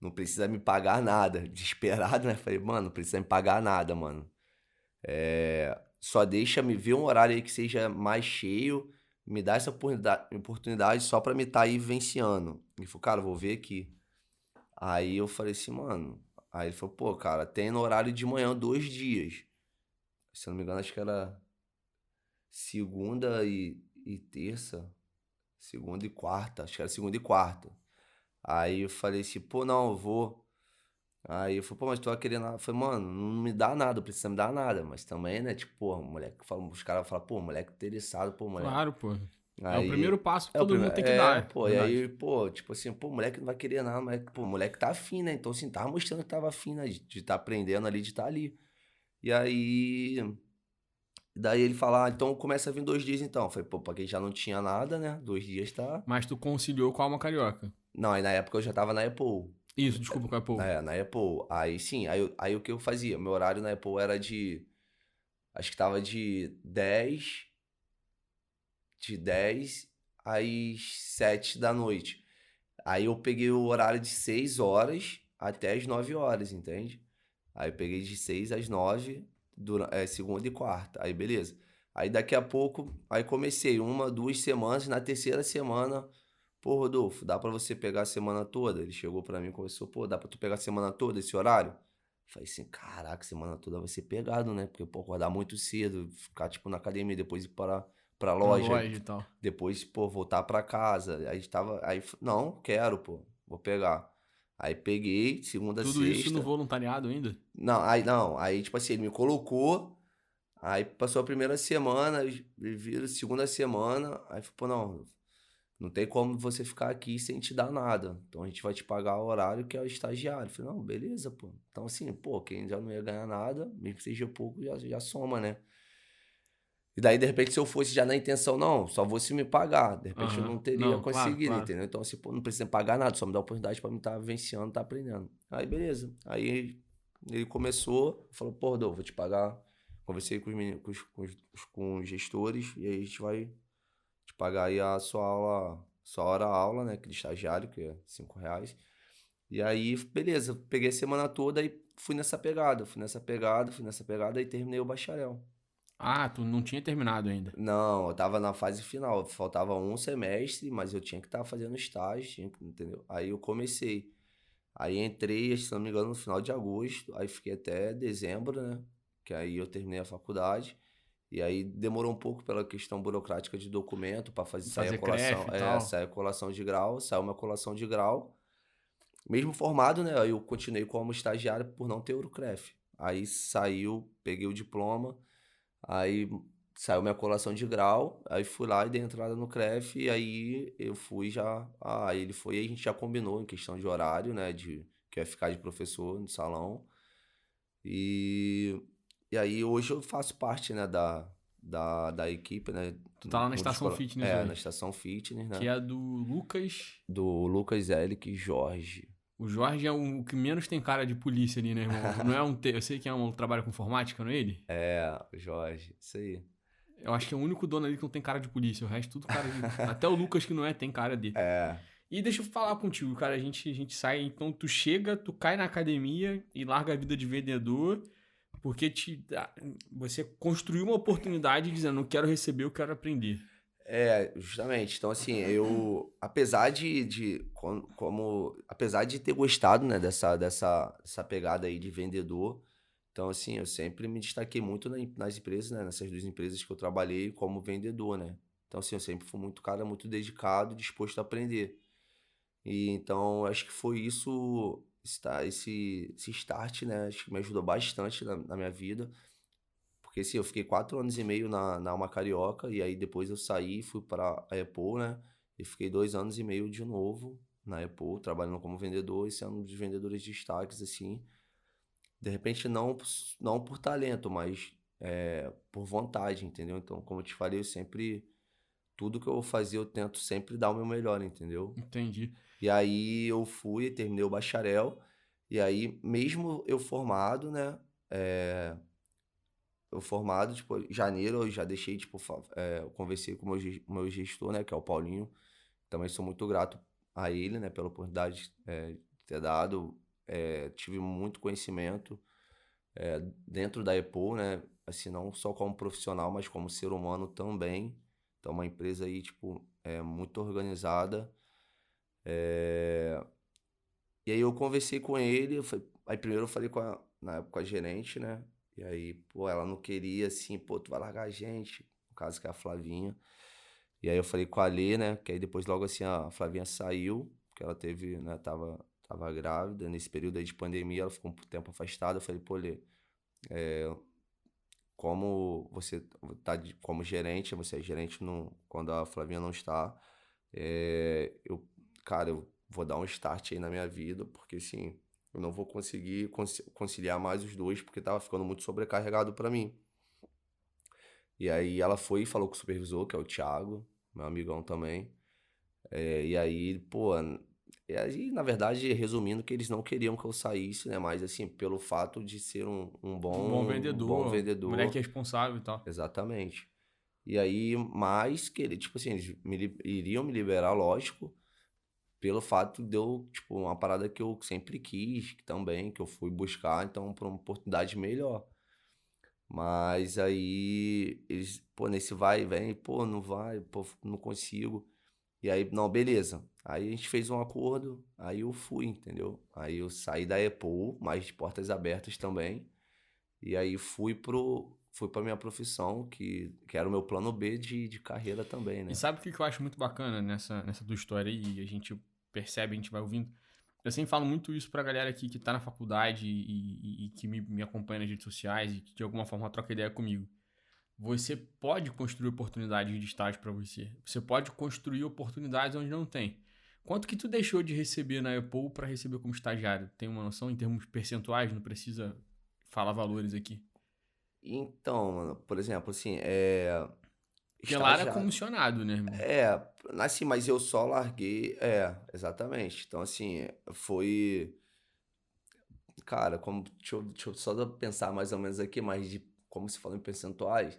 não precisa me pagar nada. Desesperado, né? Falei, mano, não precisa me pagar nada, mano. Só deixa me ver um horário aí que seja mais cheio, me dá essa oportunidade só pra me estar aí vivenciando. Ele falou, cara, vou ver aqui. Aí eu falei assim, mano. Aí ele falou, pô, cara, tem no horário de manhã 2 dias. Se eu não me engano, acho que era segunda e terça. Segunda e quarta. Acho que era segunda e quarta. Aí eu falei assim, pô, não, eu vou. Aí eu falei, pô, mas tu vai querer nada. Eu falei, mano, não me dá nada, precisa me dar nada. Mas também, né, tipo, porra, moleque, os caras falam, pô, moleque interessado, pô, moleque. Claro, pô. É o primeiro Aí, passo que é o todo primeiro, mundo tem que dar, pô, e verdade. aí, pô, tipo assim, pô, moleque não vai querer nada, moleque, pô, moleque tá afim, né? Então, assim, tava mostrando que tava afim, né, de tá aprendendo ali, de tá ali. E aí, daí ele fala, ah, então começa a vir 2 dias então. Eu falei, pô, pra quem já não tinha nada, né, 2 dias tá. Mas tu conciliou com a alma carioca. Não, aí na época eu já tava na Apple. Isso, desculpa, Capô. Na Apple. Aí sim, aí o que eu fazia? Meu horário na Apple era de. Acho que tava de 10 às 7 da noite. Aí eu peguei o horário de 6 horas até as 9 horas, entende? Aí eu peguei de 6 às 9, segunda e quarta. Aí beleza. Aí daqui a pouco, aí comecei 1, 2 semanas. Na terceira semana, pô, Rodolfo, dá pra você pegar a semana toda? Ele chegou pra mim e começou, pô, dá pra tu pegar a semana toda esse horário? Falei assim, caraca, semana toda vai ser pegado, né? Porque, pô, acordar muito cedo, ficar, tipo, na academia, depois ir pra Pra loja, loja e tal. depois, pô, voltar pra casa. Aí tava, não, quero, pô, vou pegar. Aí peguei, segunda, Tudo isso no sexta. voluntariado ainda? Não, aí, tipo assim, ele me colocou, aí passou a primeira semana, vira a segunda semana, aí falou, pô, não tem como você ficar aqui sem te dar nada. Então a gente vai te pagar o horário que é o estagiário. Eu falei, não, beleza, pô. Então, assim, pô, quem já não ia ganhar nada, mesmo que seja pouco, já soma, né? E daí, de repente, se eu fosse já na intenção, não, só vou se me pagar. De repente eu Aham. não teria Não, claro, conseguido, claro. entendeu? Então, assim, pô, não precisa pagar nada, só me dá a oportunidade pra me estar vivenciando, estar aprendendo. Aí, beleza. Aí ele começou, falou, pô, Rodolfo, vou te pagar. Conversei com os meninos, com os gestores, e aí a gente vai te pagar aí a sua aula, sua hora-aula, né? Que de estagiário, que é R$ 5. E aí, beleza, peguei a semana toda e fui nessa pegada e terminei o bacharel. Ah, tu não tinha terminado ainda. Não, eu tava na fase final, faltava um semestre, mas eu tinha que estar fazendo estágio, entendeu? Aí eu comecei. Aí entrei, se não me engano, no final de agosto, aí fiquei até dezembro, né? Que aí eu terminei a faculdade. E aí demorou um pouco pela questão burocrática de documento para fazer sair a Fazer colação, CREF e tal. sair a colação de grau, saiu uma colação de grau. Mesmo formado, né? Aí eu continuei como estagiário por não ter Eurocref. Aí saiu, peguei o diploma, aí saiu minha colação de grau, aí fui lá e dei entrada no CREF, e aí eu fui já. Aí ele foi, e a gente já combinou em questão de horário, né? Que ia ficar de professor no salão. E, e aí hoje eu faço parte, né, da equipe, né? Tu tá lá na Um dos Estação Fitness na hoje. estação fitness, Que né? é do Lucas. Do Lucas Elick e Jorge. O Jorge é o que menos tem cara de polícia ali, né, irmão? Não é um. Eu sei que é um trabalho com informática, não é ele? O Jorge, isso aí. Eu acho que é o único dono ali que não tem cara de polícia. O resto, tudo cara de. Até o Lucas, que não é, tem cara dele. É, E deixa eu falar contigo, cara. A gente sai. Então, tu chega, tu cai na academia e larga a vida de vendedor. Porque você construiu uma oportunidade dizendo, não quero receber, eu quero aprender. justamente. Então, assim, apesar apesar de ter gostado, né, dessa pegada aí de vendedor, então, assim, eu sempre me destaquei muito nas empresas, né, nessas 2 empresas que eu trabalhei como vendedor, né. Então, assim, eu sempre fui muito cara, muito dedicado, disposto a aprender. E então, acho que foi isso, esse start, né, acho que me ajudou bastante na minha vida. Porque assim, eu fiquei 4 anos e meio na Alma Carioca, e aí depois eu saí, fui para a Apple, né? E fiquei 2 anos e meio de novo na Apple, trabalhando como vendedor, e sendo um dos vendedores de destaques, assim. De repente, não por talento, mas por vontade, entendeu? Então, como eu te falei, eu sempre... Tudo que eu fazia, eu tento sempre dar o meu melhor, entendeu? Entendi. E aí eu fui, terminei o bacharel, e aí, mesmo eu formado, né? Eu formado, tipo, em janeiro eu já deixei, tipo, eu conversei com o meu gestor, né? Que é o Paulinho. Também sou muito grato a ele, né? Pela oportunidade de ter dado. Tive muito conhecimento dentro da Apple, né? Assim, não só como profissional, mas como ser humano também. Então, uma empresa aí, tipo, muito organizada. E aí eu conversei com ele, aí primeiro eu falei na época com a gerente, né? E aí, pô, ela não queria assim, pô, tu vai largar a gente, no caso que é a Flavinha. E aí eu falei com a Lê, né? Que aí depois logo assim a Flavinha saiu, porque ela teve, né, tava grávida, nesse período aí de pandemia, ela ficou um tempo afastada. Eu falei, pô, Lê, como você tá como gerente, você é gerente quando a Flavinha não está, cara, eu vou dar um start aí na minha vida, porque assim, eu não vou conseguir conciliar mais os dois, porque tava ficando muito sobrecarregado pra mim. E aí ela foi e falou com o supervisor, que é o Thiago, meu amigão também. E aí, pô, e aí, na verdade, resumindo, que eles não queriam que eu saísse, né? Mas assim, pelo fato de ser um Um bom bom vendedor, moleque vendedor, responsável e tal. exatamente. E aí, mais que ele, tipo assim, eles iriam me liberar, lógico, pelo fato de eu, tipo, uma parada que eu sempre quis também, que eu fui buscar, então, por uma oportunidade melhor. Mas aí, eles, pô, nesse vai e vem, pô, não vai, pô, não consigo. E aí, não, beleza. Aí a gente fez um acordo, aí eu fui, entendeu? Aí eu saí da Apple, mas de portas abertas também. E aí fui pra minha profissão, que era o meu plano B de carreira também, E né? sabe o que eu acho muito bacana nessa tua história aí, e a gente percebe, a gente vai ouvindo? Eu sempre falo muito isso pra galera aqui que tá na faculdade e que me acompanha nas redes sociais e que de alguma forma troca ideia comigo. Você pode construir oportunidades de estágio pra você. Você pode construir oportunidades onde não tem. Quanto que tu deixou de receber na Apple pra receber como estagiário? Tem uma noção em termos percentuais? Não precisa falar valores aqui. Então, mano, por exemplo, assim, Porque lá era estagiário. comissionado, né, irmão? Assim, mas eu só larguei. Exatamente. Então, assim, foi. Cara, deixa eu só pensar mais ou menos aqui, mas como se fala em percentuais,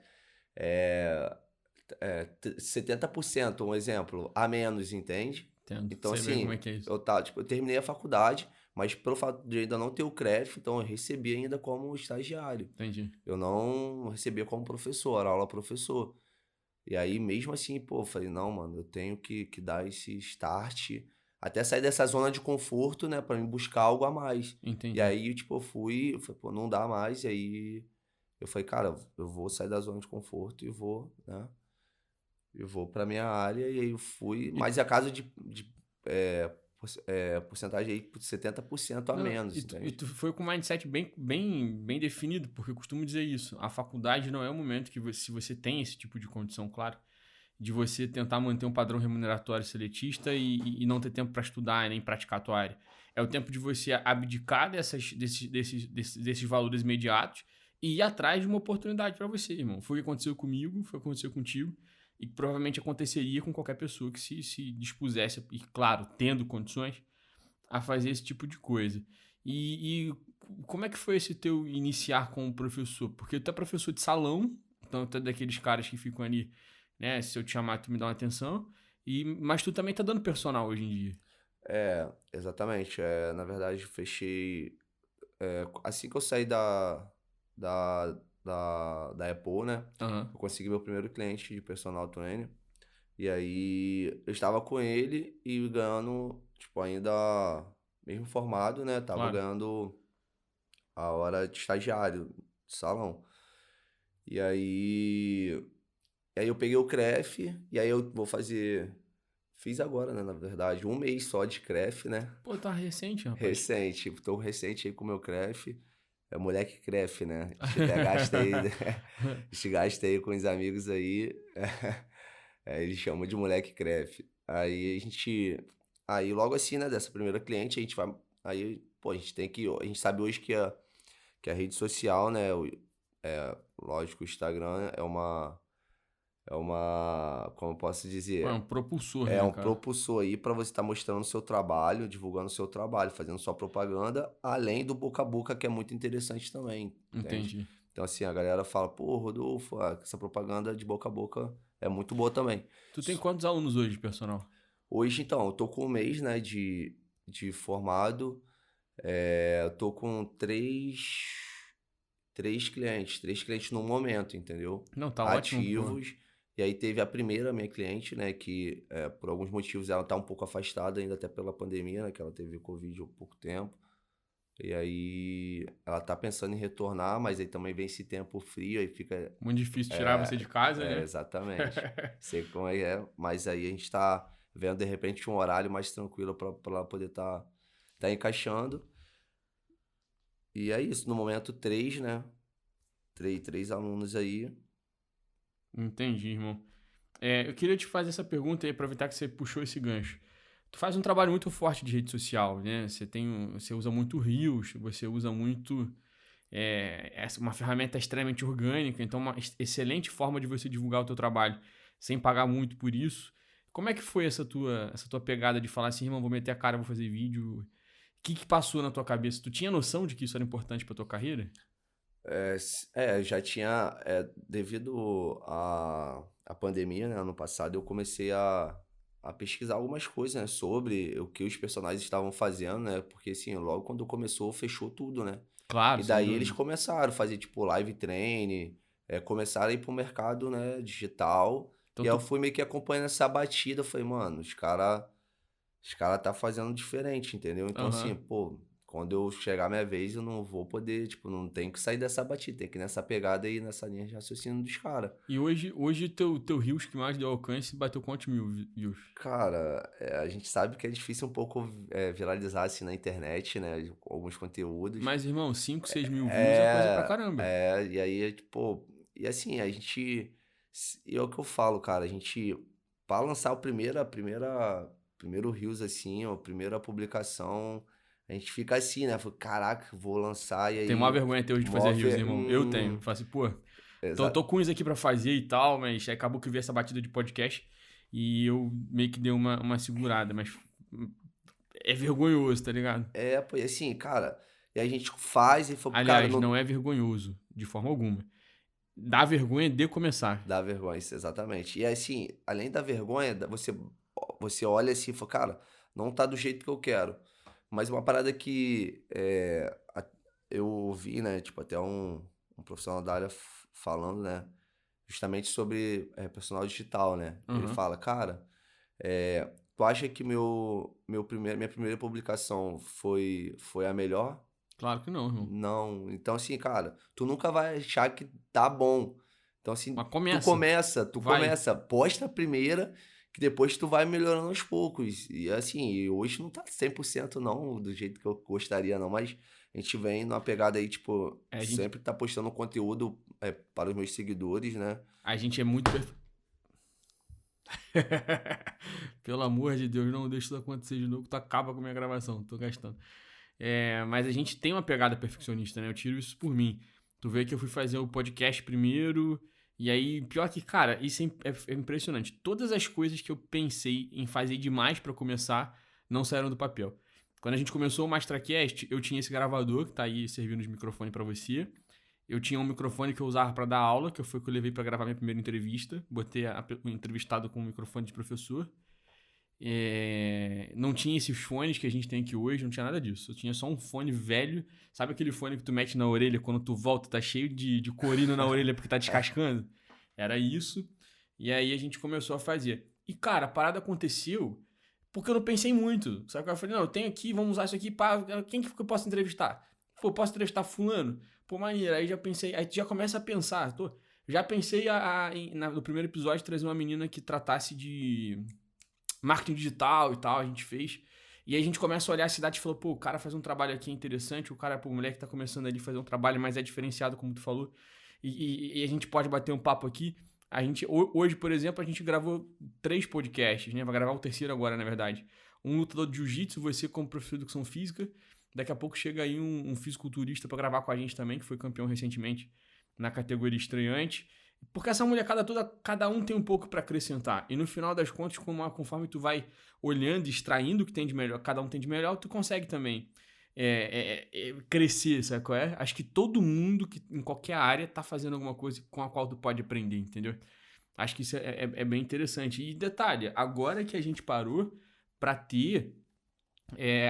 é, 70%, um exemplo, a menos, entende? Entendo. Então, Sei bem como é assim, que é isso. eu terminei a faculdade, mas pelo fato de ainda não ter o CREF, então eu recebi ainda como estagiário. Entendi. Eu não recebia como professor, era aula professor. E aí, mesmo assim, pô, eu falei, não, mano, eu tenho que dar esse start, até sair dessa zona de conforto, né, pra me buscar algo a mais. E Entendi. aí, tipo, eu falei, pô, não dá mais, e aí eu falei, cara, eu vou sair da zona de conforto e vou, né, eu vou pra minha área, e aí eu fui, E, mas é caso porcentagem aí, 70% a não, menos, e entende? tu foi com um mindset bem definido, porque eu costumo dizer isso. A faculdade não é o momento que você, se você tem esse tipo de condição, claro, de você tentar manter um padrão remuneratório seletista e não ter tempo para estudar nem praticar a tua área. É o tempo de você abdicar desses valores imediatos e ir atrás de uma oportunidade para você, irmão. Foi o que aconteceu comigo, foi o que aconteceu contigo e que provavelmente aconteceria com qualquer pessoa que se dispusesse, e claro, tendo condições, a fazer esse tipo de coisa. E como é que foi esse teu iniciar como professor? Porque tu é professor de salão, então tu é daqueles caras que ficam ali, né? Se eu te chamar, tu me dá uma atenção. Mas tu também tá dando personal hoje em dia. Exatamente, na verdade, eu fechei. Assim que eu saí da Apple, né? Aham, Eu consegui meu primeiro cliente de personal trainer. E aí eu estava com ele e ganhando, tipo, ainda mesmo formado, né? Tava claro. ganhando a hora de estagiário de salão. E aí eu peguei o CREF e aí eu vou fazer. Fiz agora, né? Na verdade, um mês só de CREF, né? Pô, tá recente, rapaz. Recente, tô recente aí com o meu CREF. É moleque CREF, né? A gente até gasta aí, né? A gente gasta aí com os amigos aí. Eles chamam de moleque CREF. Aí a gente... Aí logo assim, né, dessa primeira cliente, a gente vai... Aí, pô, a gente tem que... A gente sabe hoje que a rede social, né, lógico, o Instagram como eu posso Pô, é dizer, um propulsor, é né, um cara? propulsor aí para você estar mostrando o seu trabalho, divulgando o seu trabalho, fazendo sua propaganda, além do boca a boca, que é muito interessante também, entende? Entendi. Então, assim, a galera fala, pô, Rodolfo, essa propaganda de boca a boca é muito boa também. Tu tem quantos alunos hoje, personal? Hoje, então, eu tô com um mês, né, de formado, eu tô com três clientes no momento, entendeu? Não, tá ótimo, pô. Ativos. E aí teve a primeira minha cliente, né, que por alguns motivos ela tá um pouco afastada ainda até pela pandemia, né, que ela teve Covid há pouco tempo. E aí ela tá pensando em retornar, mas aí também vem esse tempo frio, aí fica... Muito difícil tirar você de casa, né? Exatamente. Sei como é, mas aí a gente tá vendo de repente um horário mais tranquilo pra ela poder tá encaixando. E é isso, no momento três, né? Três alunos aí. Entendi, irmão. Eu queria te fazer essa pergunta e aproveitar que você puxou esse gancho. Tu faz um trabalho muito forte de rede social, né? Você usa muito Reels, você usa muito uma ferramenta extremamente orgânica, então uma excelente forma de você divulgar o teu trabalho sem pagar muito por isso. Como é que foi essa tua pegada de falar assim, irmão, vou meter a cara, vou fazer vídeo? O que passou na tua cabeça? Tu tinha noção de que isso era importante pra tua carreira? Já tinha, devido à pandemia, né, ano passado, eu comecei a pesquisar algumas coisas, né, sobre o que os personagens estavam fazendo, né, porque assim, logo quando começou, fechou tudo, né, Claro, e sem daí eles dúvida. começaram a fazer, tipo, live training, começaram a ir pro mercado, né, digital, Então e aí eu tu. fui meio que acompanhando essa batida, eu falei, mano, os cara tá fazendo diferente, entendeu? Então, assim, Aham. pô, quando eu chegar a minha vez, eu não vou poder, tipo, não tem que sair dessa batida, tem que ir nessa pegada aí, nessa linha de raciocínio dos caras. E hoje teu Reels que mais deu alcance bateu quantos mil views? Cara, a gente sabe que é difícil um pouco viralizar assim na internet, né? Alguns conteúdos. Mas, irmão, 5, 6 mil views é coisa pra caramba. E aí, tipo, e assim, a gente. E é o que eu falo, cara, a gente, pra lançar primeiro Reels assim, a primeira publicação, a gente fica assim, né? Fala, caraca, vou lançar, e Tem maior aí, vergonha até hoje de fazer move. Reels, irmão. Eu tenho. Eu falo assim, pô, tô com isso aqui pra fazer e tal, mas aí acabou que eu vi essa batida de podcast e eu meio que dei uma segurada, mas é vergonhoso, tá ligado? Pô, e assim, cara, e a gente faz e fala, cara, Aliás, não não é vergonhoso, de forma alguma. Dá vergonha de começar. dá vergonha, isso, exatamente. E assim, além da vergonha, você olha assim e fala, cara, não tá do jeito que eu quero. Mas uma parada que eu vi, né, tipo, até um profissional da área falando, né, justamente sobre personal digital, né? Ele Aham. fala, cara, tu acha que minha primeira publicação foi a melhor? Claro que não, irmão. Não. Então, assim, cara, tu nunca vai achar que tá bom. Então, assim, Mas tu começa. começa, tu Vai. começa, posta a primeira, que depois tu vai melhorando aos poucos. E assim, hoje não tá 100% não, do jeito que eu gostaria não, mas a gente vem numa pegada aí, tipo, A gente, sempre tá postando conteúdo para os meus seguidores, né? a gente é muito. Pelo amor de Deus, não deixa isso acontecer de novo, que tu acaba com a minha gravação, tô gastando. Mas a gente tem uma pegada perfeccionista, né? Eu tiro isso por mim. Tu vê que eu fui fazer o podcast primeiro, e aí, pior que, cara, isso é impressionante. Todas as coisas que eu pensei em fazer demais pra começar não saíram do papel. Quando a gente começou o MastraCast, eu tinha esse gravador que tá aí servindo de microfone pra você. Eu tinha um microfone que eu usava pra dar aula, que foi o que eu levei pra gravar minha primeira entrevista. Botei o entrevistado com um microfone de professor. Não tinha esses fones que a gente tem aqui hoje, não tinha nada disso. Eu tinha só um fone velho. Sabe aquele fone que tu mete na orelha quando tu volta, tá cheio de corino na orelha porque tá descascando? Era isso. E aí a gente começou a fazer. E, cara, a parada aconteceu porque eu não pensei muito. Sabe? Eu falei, não, eu tenho aqui, vamos usar isso aqui para quem que eu posso entrevistar? Pô, posso entrevistar fulano? Pô, maneiro. Aí já pensei, aí tu já começa a pensar. Já pensei no primeiro episódio trazer uma menina que tratasse de marketing digital e tal, a gente fez. E aí a gente começa a olhar a cidade e falou, pô, o cara faz um trabalho aqui interessante, o cara, pô, o moleque tá começando ali a fazer um trabalho, mas é diferenciado, como tu falou. E a gente pode bater um papo aqui. Hoje, por exemplo, a gente gravou 3 podcasts, né? Vai gravar o terceiro agora, na verdade. Um lutador de jiu-jitsu, você como professor de educação física. Daqui a pouco chega aí um fisiculturista pra gravar com a gente também, que foi campeão recentemente na categoria estreante. Porque essa molecada toda, cada um tem um pouco pra acrescentar. E no final das contas, conforme tu vai olhando, extraindo o que tem de melhor, cada um tem de melhor, tu consegue também crescer, sabe qual é? Acho que todo mundo que em qualquer área tá fazendo alguma coisa com a qual tu pode aprender, entendeu? Acho que isso é bem interessante. E detalhe, agora que a gente parou pra ter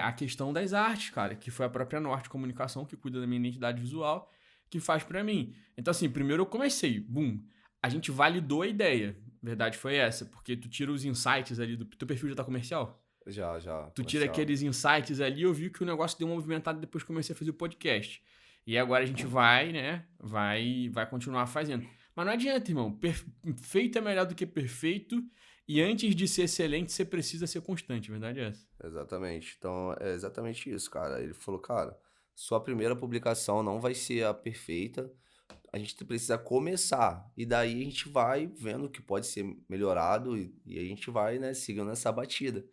a questão das artes, cara, que foi a própria Norte Comunicação que cuida da minha identidade visual, que faz pra mim. Então, assim, primeiro eu comecei, boom, a gente validou a ideia, verdade foi essa, porque tu tira os insights ali do teu perfil já tá comercial? Já, Tu tira aqueles insights ali, eu vi que o negócio deu uma movimentada depois que comecei a fazer o podcast. E agora a gente vai, né, vai continuar fazendo. Mas não adianta, irmão, perfeito é melhor do que perfeito, e antes de ser excelente, você precisa ser constante, verdade é essa? Exatamente. Então, é exatamente isso, cara. Ele falou, cara, sua primeira publicação não vai ser a perfeita. A gente precisa começar. E daí a gente vai vendo o que pode ser melhorado e a gente vai, né, seguindo essa batida.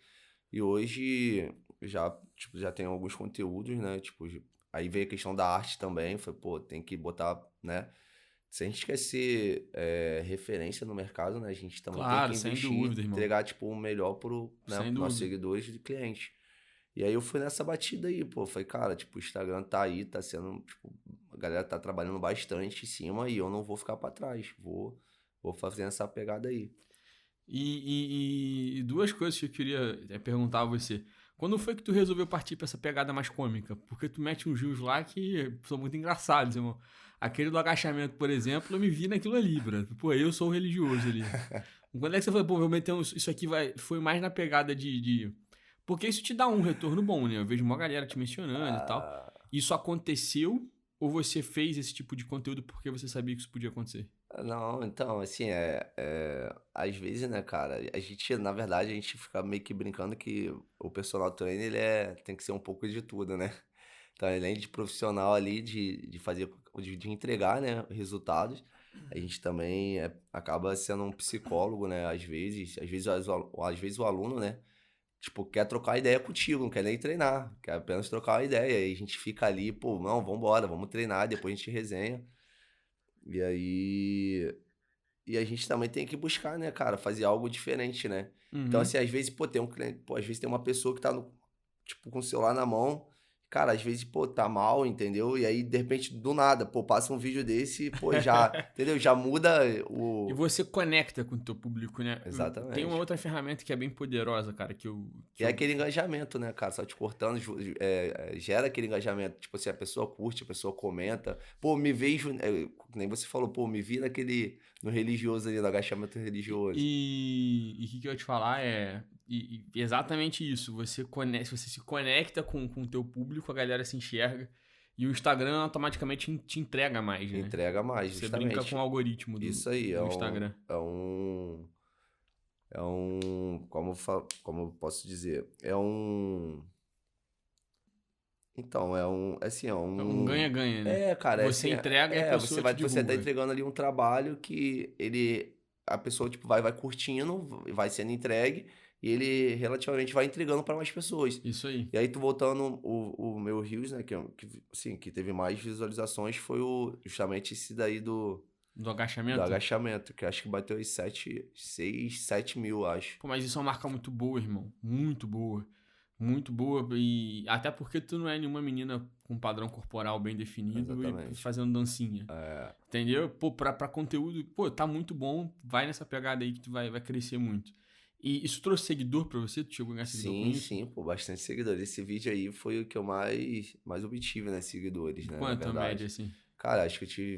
E hoje já tem alguns conteúdos, né? Tipo, aí veio a questão da arte também. Foi, pô, tem que botar, né? Se a gente quer ser referência no mercado, né? A gente também tem Claro, que sem investir, dúvida, irmão. entregar, tipo, o melhor né, Sem pros nossos dúvida. seguidores e clientes. E aí eu fui nessa batida aí, pô. Falei, cara, tipo, o Instagram tá aí, tá sendo, tipo, a galera tá trabalhando bastante em cima e eu não vou ficar pra trás. Vou fazendo essa pegada aí. E duas coisas que eu queria perguntar a você. Quando foi que tu resolveu partir pra essa pegada mais cômica? Porque tu mete uns rios lá que são muito engraçados, irmão. Aquele do agachamento, por exemplo, eu me vi naquilo ali, bro. Pô, eu sou o religioso ali. Quando é que você falou, pô, vou meter isso aqui, foi mais na pegada de... Porque isso te dá um retorno bom, né? Eu vejo uma galera te mencionando e tal. Ah, Isso aconteceu ou você fez esse tipo de conteúdo porque você sabia que isso podia acontecer? não, então, assim, às vezes, né, cara, a gente, na verdade, a gente fica meio que brincando que o personal trainer, tem que ser um pouco de tudo, né? Então, além de profissional ali, de fazer, de entregar, né, resultados, a gente também acaba sendo um psicólogo, né, às vezes o aluno, né, tipo, quer trocar ideia contigo, não quer nem treinar, quer apenas trocar uma ideia, e a gente fica ali, pô, não, vambora, vamos treinar, depois a gente resenha, e aí... E a gente também tem que buscar, né, cara, fazer algo diferente, né? Então, Uhum. assim, às vezes, pô, tem um cliente, pô, às vezes tem uma pessoa que tá tipo, com o celular na mão, cara, às vezes, pô, tá mal, entendeu? E aí, de repente, do nada, pô, passa um vídeo desse e, pô, já, entendeu? Já muda E o... você conecta com o teu público, né? Tem uma Exatamente. outra ferramenta que é bem poderosa, cara, E é aquele engajamento, né, cara? Só te cortando, gera aquele engajamento. Tipo assim, a pessoa curte, a pessoa comenta. Pô, me vejo, nem você falou, pô, me vi no religioso ali, no agachamento religioso. E o que eu ia te falar exatamente isso. Você se conecta com o teu público, a galera se enxerga. E o Instagram automaticamente te entrega mais, né? Entrega mais, Você brinca com o justamente. algoritmo Isso aí, do Instagram. como eu posso dizer? Então, assim, É um ganha-ganha, né? cara, Você entrega e a pessoa te você tá divulga. entregando ali um trabalho que a pessoa, tipo, vai curtindo, vai sendo entregue, e ele relativamente vai entregando para mais pessoas. Isso aí. E aí, tu voltando, o meu Reels, né, assim, que teve mais visualizações foi justamente esse daí Do do agachamento. agachamento, que acho que bateu aí 7 mil, acho. Pô, mas isso é uma marca muito boa, irmão. Muito boa. Muito boa. E até porque tu não é nenhuma menina com padrão corporal bem definido e Exatamente. fazendo dancinha. É, Entendeu? Pô, pra conteúdo, pô, tá muito bom. Vai nessa pegada aí que tu vai crescer muito. E isso trouxe seguidor pra você? Tu chegou a ganhar seguidor com sim, isso? sim, pô, bastante seguidores. Esse vídeo aí foi o que eu mais obtive, né, seguidores, né, na Quanto a média, verdade. assim? Cara, acho que eu tive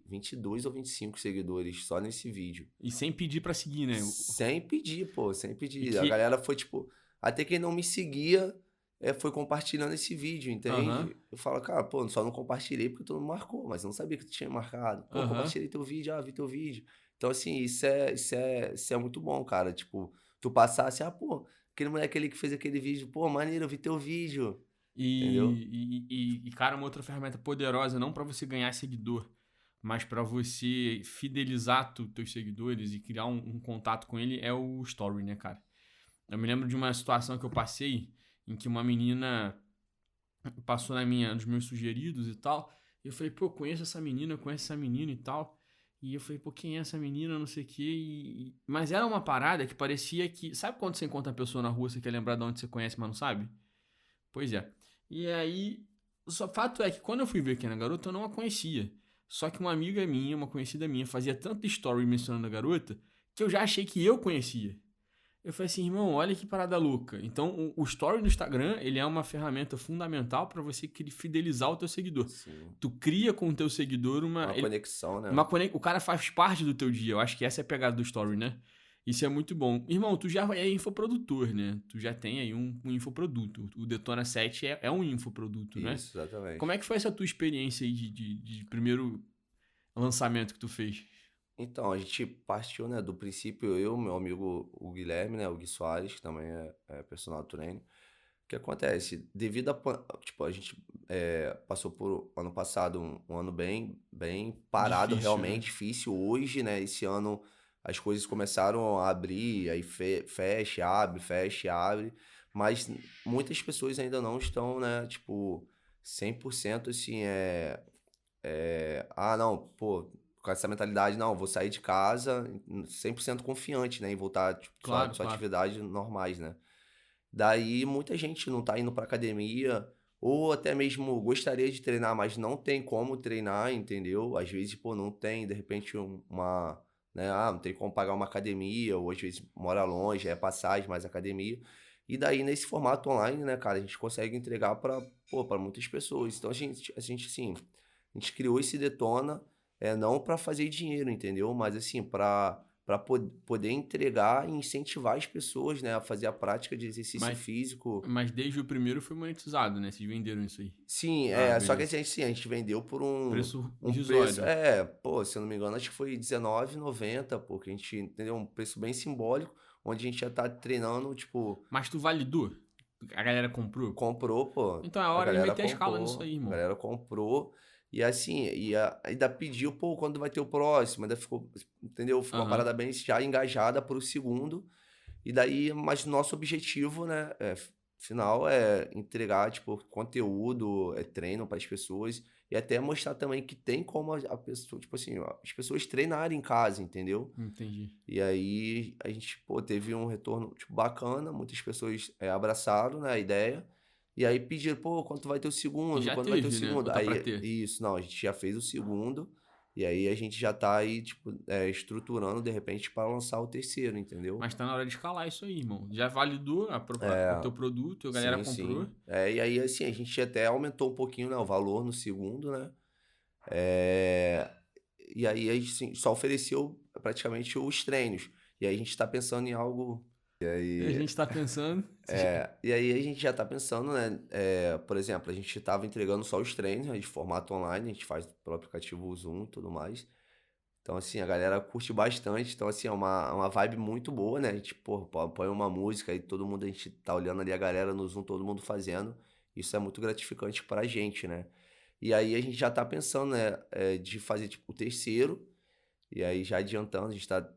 22 ou 25 seguidores só nesse vídeo. E sem pedir pra seguir, né? Sem pedir, pô, sem E pedir. A que. galera foi, tipo, até quem não me seguia foi compartilhando esse vídeo, Aham, entende? Eu falo, cara, pô, só não compartilhei porque tu não marcou, mas eu não sabia que tu tinha marcado. Pô, aham. compartilhei teu vídeo, vi teu vídeo. Então, assim, isso é muito bom, cara. Tipo, tu passar assim, pô, aquele moleque ali que fez aquele vídeo, pô, maneiro, eu vi teu vídeo, entendeu? Cara, uma outra ferramenta poderosa, não pra você ganhar seguidor, mas para você fidelizar teus seguidores e criar um contato com ele é o story, né, cara? Eu me lembro de uma situação que eu passei em que uma menina passou nos meus sugeridos e tal, e eu falei, pô, conheço essa menina e tal. E eu falei, pô, quem é essa menina, não sei o quê. Mas era uma parada que parecia que... Sabe quando você encontra a pessoa na rua, você quer lembrar de onde você conhece, mas não sabe? Pois é. E aí, só fato é que quando eu fui ver quem era a garota, eu não a conhecia. Só que uma amiga minha, uma conhecida minha, fazia tanta story mencionando a garota, que eu já achei que eu conhecia. Eu falei assim, irmão, olha que parada louca. Então, o story no Instagram, ele é uma ferramenta fundamental para você fidelizar o teu seguidor. Sim. Tu cria com o teu seguidor Uma conexão, né? o cara faz parte do teu dia. Eu acho que essa é a pegada do story, né? Isso é muito bom. Irmão, tu já é infoprodutor, né? Tu já tem aí um infoproduto. O Detona 7 é um infoproduto, né? Isso, exatamente. Como é que foi essa tua experiência aí de primeiro lançamento que tu fez? Então, a gente partiu, né, do princípio, eu, meu amigo o Guilherme, né, o Gui Soares, que também é personal trainer. O que acontece? Devido a, tipo, a gente passou por ano passado um ano bem parado, Difícil, né? realmente difícil. Hoje, né, esse ano as coisas começaram a abrir, aí fecha, abre, mas muitas pessoas ainda não estão, né, tipo, 100% assim, não, pô, com essa mentalidade, não, vou sair de casa 100% confiante, né, em voltar, tipo, Claro, sua claro. atividade normais, né. Daí muita gente não tá indo pra academia, ou até mesmo gostaria de treinar, mas não tem como treinar, entendeu? Às vezes, pô, não tem, de repente, né, não tem como pagar uma academia, ou às vezes mora longe, é passagem, mais academia. E daí, nesse formato online, né, cara, a gente consegue entregar pra muitas pessoas. Então, a gente, assim, a gente criou esse Detona, não pra fazer dinheiro, entendeu? Mas, assim, para poder entregar e incentivar as pessoas, né, a fazer a prática de exercício Mas, físico. mas desde o primeiro foi monetizado, né? Vocês venderam isso aí. Sim, Ah, só que beleza. sim, a gente vendeu por um, Preço um preço, irrisório. pô, se eu não me engano, acho que foi R$19,90, pô, que a gente, entendeu? Um preço bem simbólico, onde a gente já tá treinando, tipo, Mas tu validou? A galera comprou? comprou, pô, Então é a hora de galera meter a escala nisso comprou, aí, a irmão. galera comprou, e assim, ainda pediu, pô, quando vai ter o próximo, ainda ficou, entendeu? Ficou uma Aham. parada bem já engajada pro segundo. E daí, mas nosso objetivo, né, final é entregar, tipo, conteúdo, treino para as pessoas e até mostrar também que tem como a pessoa, tipo assim, ó, as pessoas treinarem em casa, entendeu? Entendi. E aí a gente, pô, teve um retorno, tipo, bacana, muitas pessoas abraçaram, né, a ideia. E aí pediram, pô, quando vai ter o E segundo? já Quando vai ter o teve, né? segundo? Ou tá pra Aí, ter? isso, não, a gente já fez o segundo. E aí a gente já tá aí, tipo, estruturando de repente para lançar o terceiro, entendeu? Mas tá na hora de escalar isso aí, irmão. Já validou o teu produto, a galera Sim, comprou. sim. E aí, assim, a gente até aumentou um pouquinho, né, o valor no segundo, né? É, e aí a gente assim, só ofereceu praticamente os treinos. E aí a gente tá pensando em algo. E a gente tá pensando. E aí a gente já tá pensando, né? Por exemplo, a gente tava entregando só os treinos, né, de formato online, a gente faz pelo aplicativo Zoom e tudo mais. Então, assim, a galera curte bastante. Então, assim, é uma vibe muito boa, né? A gente, pô, põe uma música e todo mundo, a gente tá olhando ali a galera no Zoom, todo mundo fazendo. Isso é muito gratificante pra gente, né? E aí a gente já tá pensando, né, de fazer, tipo, o terceiro. E aí, já adiantando, a gente tá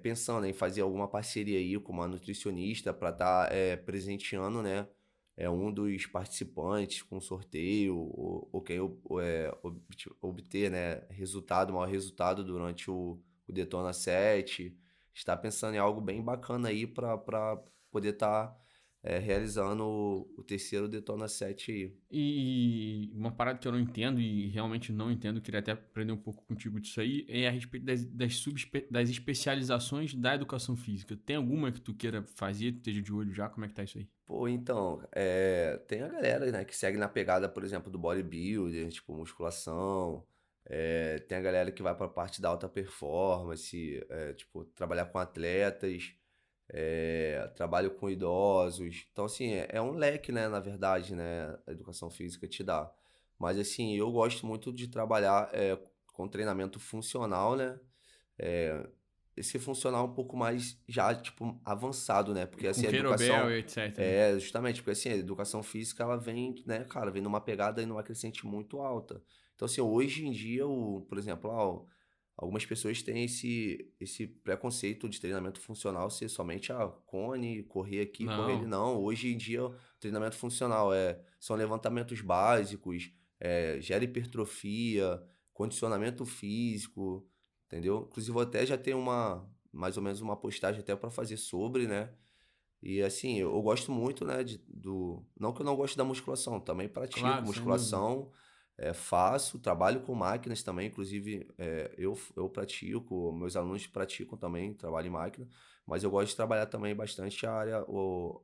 pensando em fazer alguma parceria aí com uma nutricionista pra tá presenteando, né? Um dos participantes com sorteio, ou quem obter, né, maior resultado durante o Detona 7. Está pensando em algo bem bacana aí para poder estar realizando o terceiro Detona 7 aí. E uma parada que eu não entendo e realmente não entendo, queria até aprender um pouco contigo disso aí, é a respeito das especializações da educação física. Tem alguma que tu queira fazer, tu esteja de olho já? Como é que tá isso aí? Pô, então, tem a galera, né, que segue na pegada, por exemplo, do bodybuilder, tipo, musculação. Tem a galera que vai pra parte da alta performance, tipo, trabalhar com atletas, trabalho com idosos. Então, assim, é um leque, né, na verdade, né, a educação física te dá. Mas, assim, eu gosto muito de trabalhar com treinamento funcional, né? É, esse funcional um pouco mais já, tipo, avançado, né? Porque, Com assim, a kettlebell educação... e etc, né? Justamente, porque, assim, a educação física, ela vem, né, cara, vem numa pegada e numa crescente muito alta. Então, assim, hoje em dia, por exemplo, algumas pessoas têm esse preconceito de treinamento funcional ser somente cone, correr aqui, correr ali. Não, Não, hoje em dia, o treinamento funcional são levantamentos básicos, gera hipertrofia, condicionamento físico, entendeu? Inclusive, eu até já tenho mais ou menos uma postagem até para fazer sobre, né? E assim, eu gosto muito, né, não que eu não goste da musculação, também pratico claro, sem dúvida. musculação, faço, trabalho com máquinas também, inclusive eu pratico, meus alunos praticam também, trabalho em máquina, mas eu gosto de trabalhar também bastante a área, o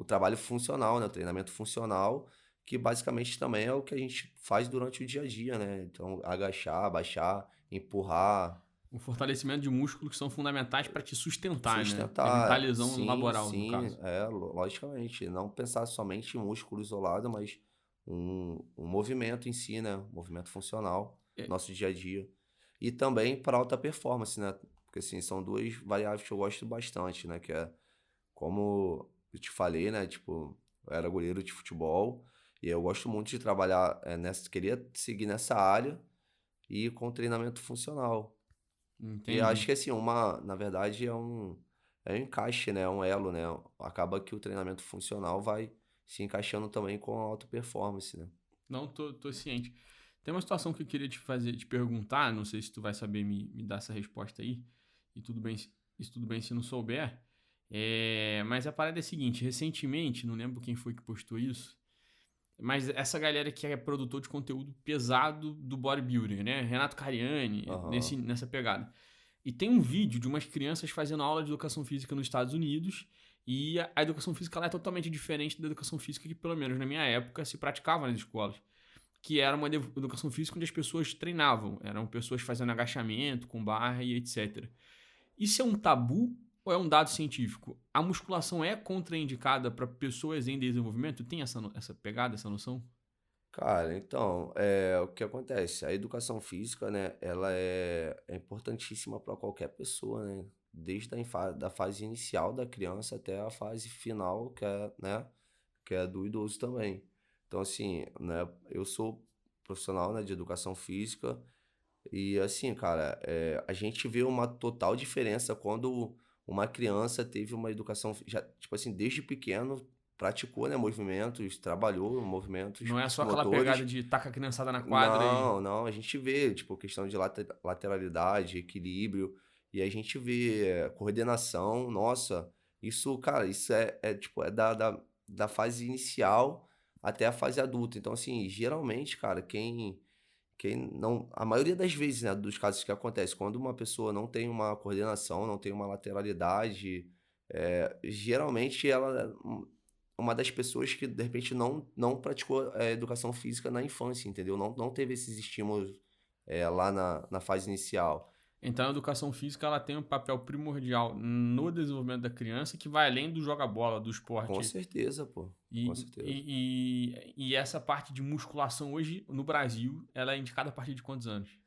trabalho funcional, né, o treinamento funcional, que basicamente também é o que a gente faz durante o dia a dia, né? Então, agachar, abaixar, empurrar, O fortalecimento de músculos que são fundamentais para te sustentar, né? Evitar sustentar, lesão sim, laboral, no sim, caso. logicamente. Não pensar somente em músculo isolado, mas um movimento em si, né? Um movimento funcional, É, nosso dia a dia. E também para alta performance, né? Porque assim, são duas variáveis que eu gosto bastante, né? Que é como eu te falei, né? Tipo, eu era goleiro de futebol e eu gosto muito de trabalhar queria seguir nessa área e com treinamento funcional. E acho entendi. que assim, na verdade é um encaixe, né? É um elo, né? Acaba que o treinamento funcional vai se encaixando também com a alta performance, né? Não, tô ciente. Tem uma situação que eu queria te perguntar, não sei se tu vai saber me dar essa resposta aí, e tudo bem, tudo bem se não souber. Mas a parada é a seguinte, recentemente, não lembro quem foi que postou isso, mas essa galera que é produtor de conteúdo pesado do bodybuilding, né? Renato Cariani, Aham. nessa pegada. E tem um vídeo de umas crianças fazendo aula de educação física nos Estados Unidos. E a educação física ela é totalmente diferente da educação física que, pelo menos na minha época, se praticava nas escolas. Que era uma educação física onde as pessoas treinavam. Eram pessoas fazendo agachamento, com barra e etc. Isso é um tabu ou é um dado científico? A musculação é contraindicada para pessoas em desenvolvimento? Tem essa pegada, essa noção? Cara, então, o que acontece? A educação física, né, ela é importantíssima para qualquer pessoa, né? Desde da fase inicial da criança até a fase final, né, que é do idoso também. Então, assim, né, eu sou profissional, né, de educação física. E assim, cara, a gente vê uma total diferença quando uma criança teve uma educação, já, tipo assim, desde pequeno, praticou, né, movimentos, trabalhou movimentos Não é só aquela pegada psicomotores. de tacar a criançada na quadra e. Não, não, a gente vê, tipo, questão de lateralidade, equilíbrio, e a gente vê coordenação, nossa, isso, cara, isso tipo, da fase inicial até a fase adulta. Então, assim, geralmente, cara, quem não. A maioria das vezes, né, dos casos que acontece, quando uma pessoa não tem uma coordenação, não tem uma lateralidade, geralmente ela é uma das pessoas que, de repente, não praticou educação física na infância, entendeu? Não teve esses estímulos lá na fase inicial. Então, a educação física ela tem um papel primordial no desenvolvimento da criança que vai além do joga-bola, do Com esporte. certeza, pô. Com E, certeza. e essa parte de musculação hoje, no Brasil, ela é indicada a partir de quantos anos?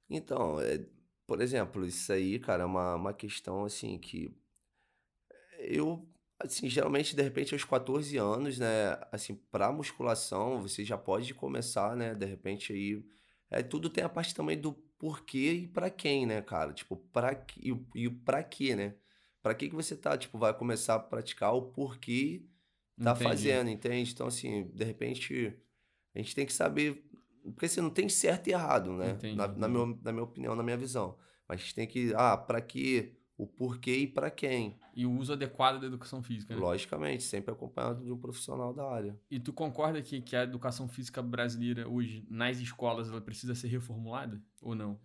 Então, por exemplo, isso aí, cara, é uma questão assim que eu, assim, geralmente, de repente, aos 14 anos, né, assim, pra musculação, você já pode começar, né, de repente aí, tudo tem a parte também do porquê e pra quem, né, cara, tipo, e o pra quê, né, pra que que você tá, tipo, vai começar a praticar o porquê tá Entendi, fazendo, entende? Então, assim, de repente, a gente tem que saber, porque assim, não tem certo e errado, né, entendi, entendi. na minha opinião, na minha visão, mas a gente tem que, pra quê, o porquê e pra quem. E o uso adequado da educação física, né? Logicamente, sempre acompanhado de um profissional da área. E tu concorda que a educação física brasileira hoje, nas escolas, ela precisa ser reformulada? Ou não?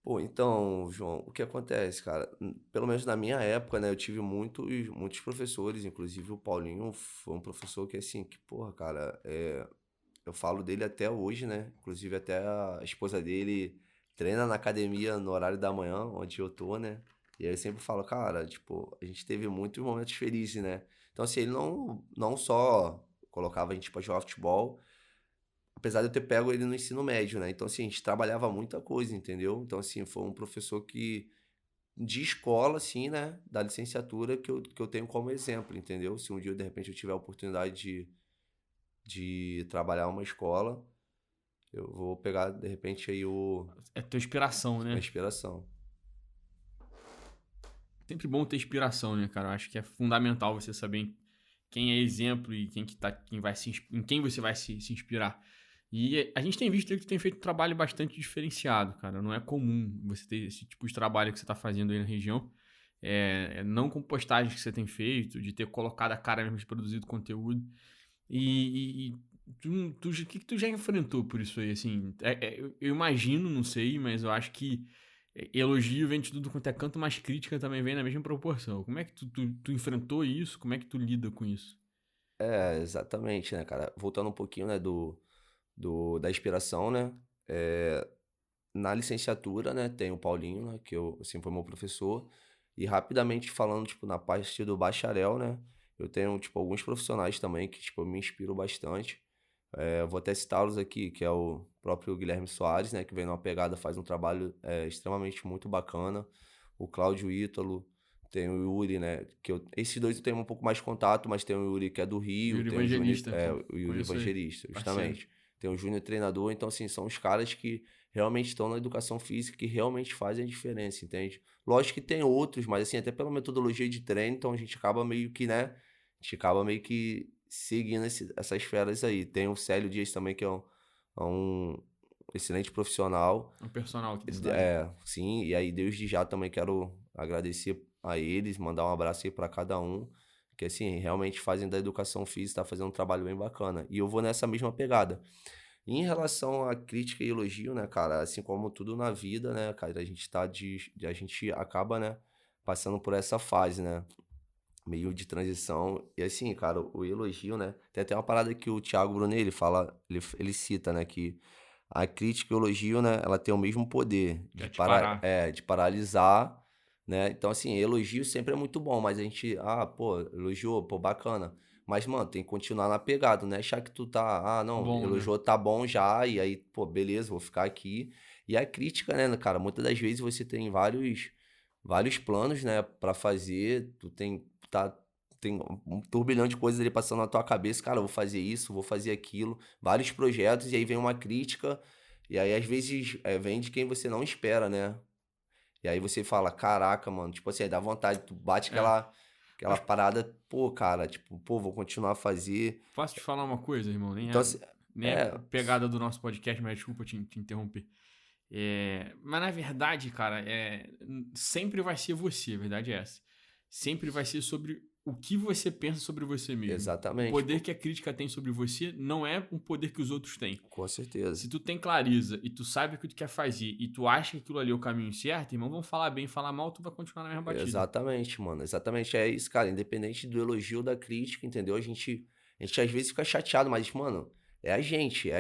Pô, então, João, o que acontece, cara? Pelo menos na minha época, né, eu tive muitos professores, inclusive o Paulinho foi um professor que, assim, que, porra, cara, eu falo dele até hoje, né? Inclusive até a esposa dele treina na academia no horário da manhã, onde eu tô, né? E aí eu sempre falo, cara, tipo, a gente teve muitos momentos felizes, né? Então, assim, ele não só colocava a gente pra jogar futebol, apesar de eu ter pego ele no ensino médio, né? Então, assim, a gente trabalhava muita coisa, entendeu? Então, assim, foi um professor de escola, assim, né? Da licenciatura que eu tenho como exemplo, entendeu? Se um dia, de repente, eu tiver a oportunidade de trabalhar uma escola, eu vou pegar, de repente, aí É tua inspiração, a né? inspiração. Sempre bom ter inspiração, né, cara? Eu acho que é fundamental você saber quem é exemplo e em quem você vai se inspirar. E a gente tem visto que tu tem feito um trabalho bastante diferenciado, cara. Não é comum você ter esse tipo de trabalho que você tá fazendo aí na região. Não com postagens que você tem feito, de ter colocado a cara mesmo de produzido conteúdo. E o que tu já enfrentou por isso aí, assim? Eu imagino, não sei, mas eu acho que elogio vem de tudo quanto é canto, mas crítica também vem na mesma proporção. Como é que tu enfrentou isso? Como é que tu lida com isso? Exatamente, né, cara? Voltando um pouquinho, né, da inspiração, né? É, na licenciatura, né, tem o Paulinho, né, que assim, foi meu professor. E rapidamente falando, tipo, na parte do bacharel, né? Eu tenho, tipo, alguns profissionais também que, tipo, me inspiram bastante. Eu vou até citá-los aqui, que é o próprio Guilherme Soares, né? Que vem numa pegada, faz um trabalho extremamente muito bacana. O Cláudio Ítalo, tem o Yuri, né? Esses dois eu tenho um pouco mais de contato, mas tem o Yuri que é do Rio, Yuri tem o Júnior, Evangelista, pô. o Yuri Conheço ele. Evangelista, Parceiro. justamente. Tem o Júnior treinador, então, assim, são os caras que realmente estão na educação física, que realmente fazem a diferença, entende? Lógico que tem outros, mas, assim, até pela metodologia de treino, então a gente acaba meio que, né? A gente acaba meio que seguindo essas feras aí. Tem o Célio Dias também, que é um excelente profissional. É um personal aqui da cidade. Sim, e aí desde já também quero agradecer a eles, mandar um abraço aí para cada um, que assim, realmente fazem da educação física, tá fazendo um trabalho bem bacana. E eu vou nessa mesma pegada. Em relação à crítica e elogio, né, cara, assim como tudo na vida, né, cara, a gente acaba, né, passando por essa fase, né, meio de transição. E assim, cara, o elogio, né, tem até uma parada que o Thiago Brunet, ele fala, ele cita, né, que a crítica e o elogio, né, ela tem o mesmo poder Quer te parar. de paralisar, né? Então, assim, elogio sempre é muito bom, mas a gente, pô, elogiou, pô, bacana. Mas, mano, tem que continuar na pegada, né? Achar que tu tá, não, Bom, né? elogiou, tá bom já, e aí, pô, beleza, vou ficar aqui. E a crítica, né, cara, muitas das vezes você tem vários planos, né, pra fazer, tem um turbilhão de coisas ali passando na tua cabeça, cara, eu vou fazer isso, vou fazer aquilo, vários projetos, e aí vem uma crítica, e aí às vezes vem de quem você não espera, né? E aí você fala, caraca, mano, tipo assim, aí dá vontade, tu bate É. aquela parada, pô, cara, tipo, pô, vou continuar a fazer. Posso te falar uma coisa, irmão? Então, assim, Nem é pegada do nosso podcast, mas desculpa te interromper. Mas na verdade, cara, sempre vai ser você, a verdade é essa. Sempre vai ser sobre o que você pensa sobre você mesmo. exatamente, O poder pô, que a crítica tem sobre você não é um poder que os outros têm. com certeza. Se tu tem clareza e tu sabe o que tu quer fazer e tu acha que aquilo ali é o caminho certo, irmão, vamos falar bem, falar mal, tu vai continuar na mesma batida. Exatamente, mano. Exatamente. É isso, cara. Independente do elogio ou da crítica, entendeu? A gente às vezes fica chateado, mas, mano, é a gente,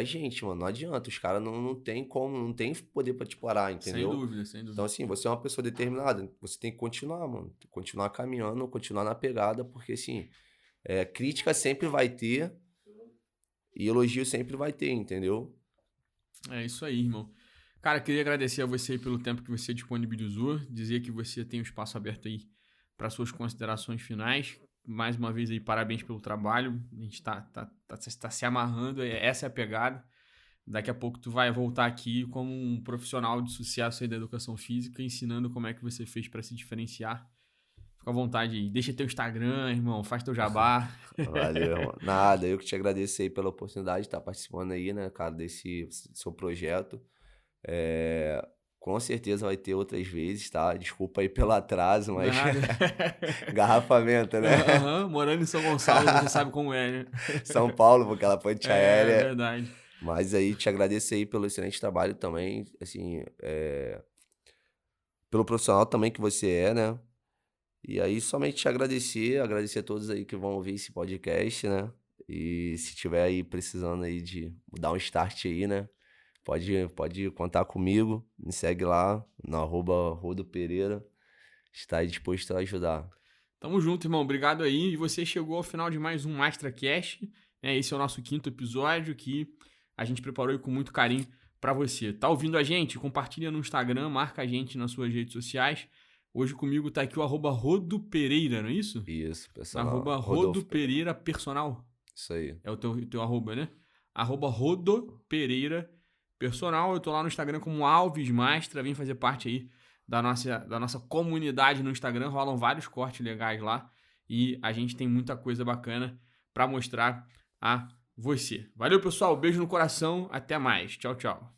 mano. Não adianta. Os caras não tem como, não tem poder pra te parar, Sem entendeu? dúvida, sem Então, dúvida. assim, você é uma pessoa determinada. Você tem que continuar, mano. Tem que continuar caminhando, continuar na pegada, porque, assim, crítica sempre vai ter e elogio sempre vai ter, entendeu? É isso aí, irmão. Cara, queria agradecer a você aí pelo tempo que você disponibilizou, dizer que você tem o espaço aberto aí para suas considerações finais. Mais uma vez aí, parabéns pelo trabalho. A gente tá se amarrando, essa é a pegada. Daqui a pouco tu vai voltar aqui como um profissional de sucesso aí da educação física, ensinando como é que você fez para se diferenciar. Fica à vontade aí. Deixa teu Instagram, irmão, faz teu jabá. Valeu, irmão. Nada, eu que te agradeço aí pela oportunidade de estar participando aí, né, cara, desse seu projeto. Com certeza vai ter outras vezes, tá? Desculpa aí pelo atraso, mas Nada. engarrafamento, né? Aham, morando em São Gonçalo, você sabe como é, né? São Paulo, com aquela ponte aérea. Verdade. Mas aí te agradeço aí pelo excelente trabalho também, assim, pelo profissional também que você é, né? E aí somente te agradecer a todos aí que vão ouvir esse podcast, né? E se tiver aí precisando aí de dar um start aí, né? Pode contar comigo, me segue lá no @rodopereira, está aí disposto a ajudar. Tamo junto, irmão. Obrigado aí. E você chegou ao final de mais um MastraCast. Esse é o nosso 5º episódio que a gente preparou aí com muito carinho pra você. Tá ouvindo a gente? Compartilha no Instagram, marca a gente nas suas redes sociais. Hoje comigo tá aqui o @rodopereira, não é isso? Isso, pessoal. @rodopereira personal. Isso aí. É o teu arroba, né? @rodopereira personal. Eu tô lá no Instagram como Alves Mastra, vem fazer parte aí da nossa comunidade no Instagram. Rolam vários cortes legais lá e a gente tem muita coisa bacana para mostrar a você. Valeu, pessoal. Beijo no coração. Até mais. Tchau, tchau.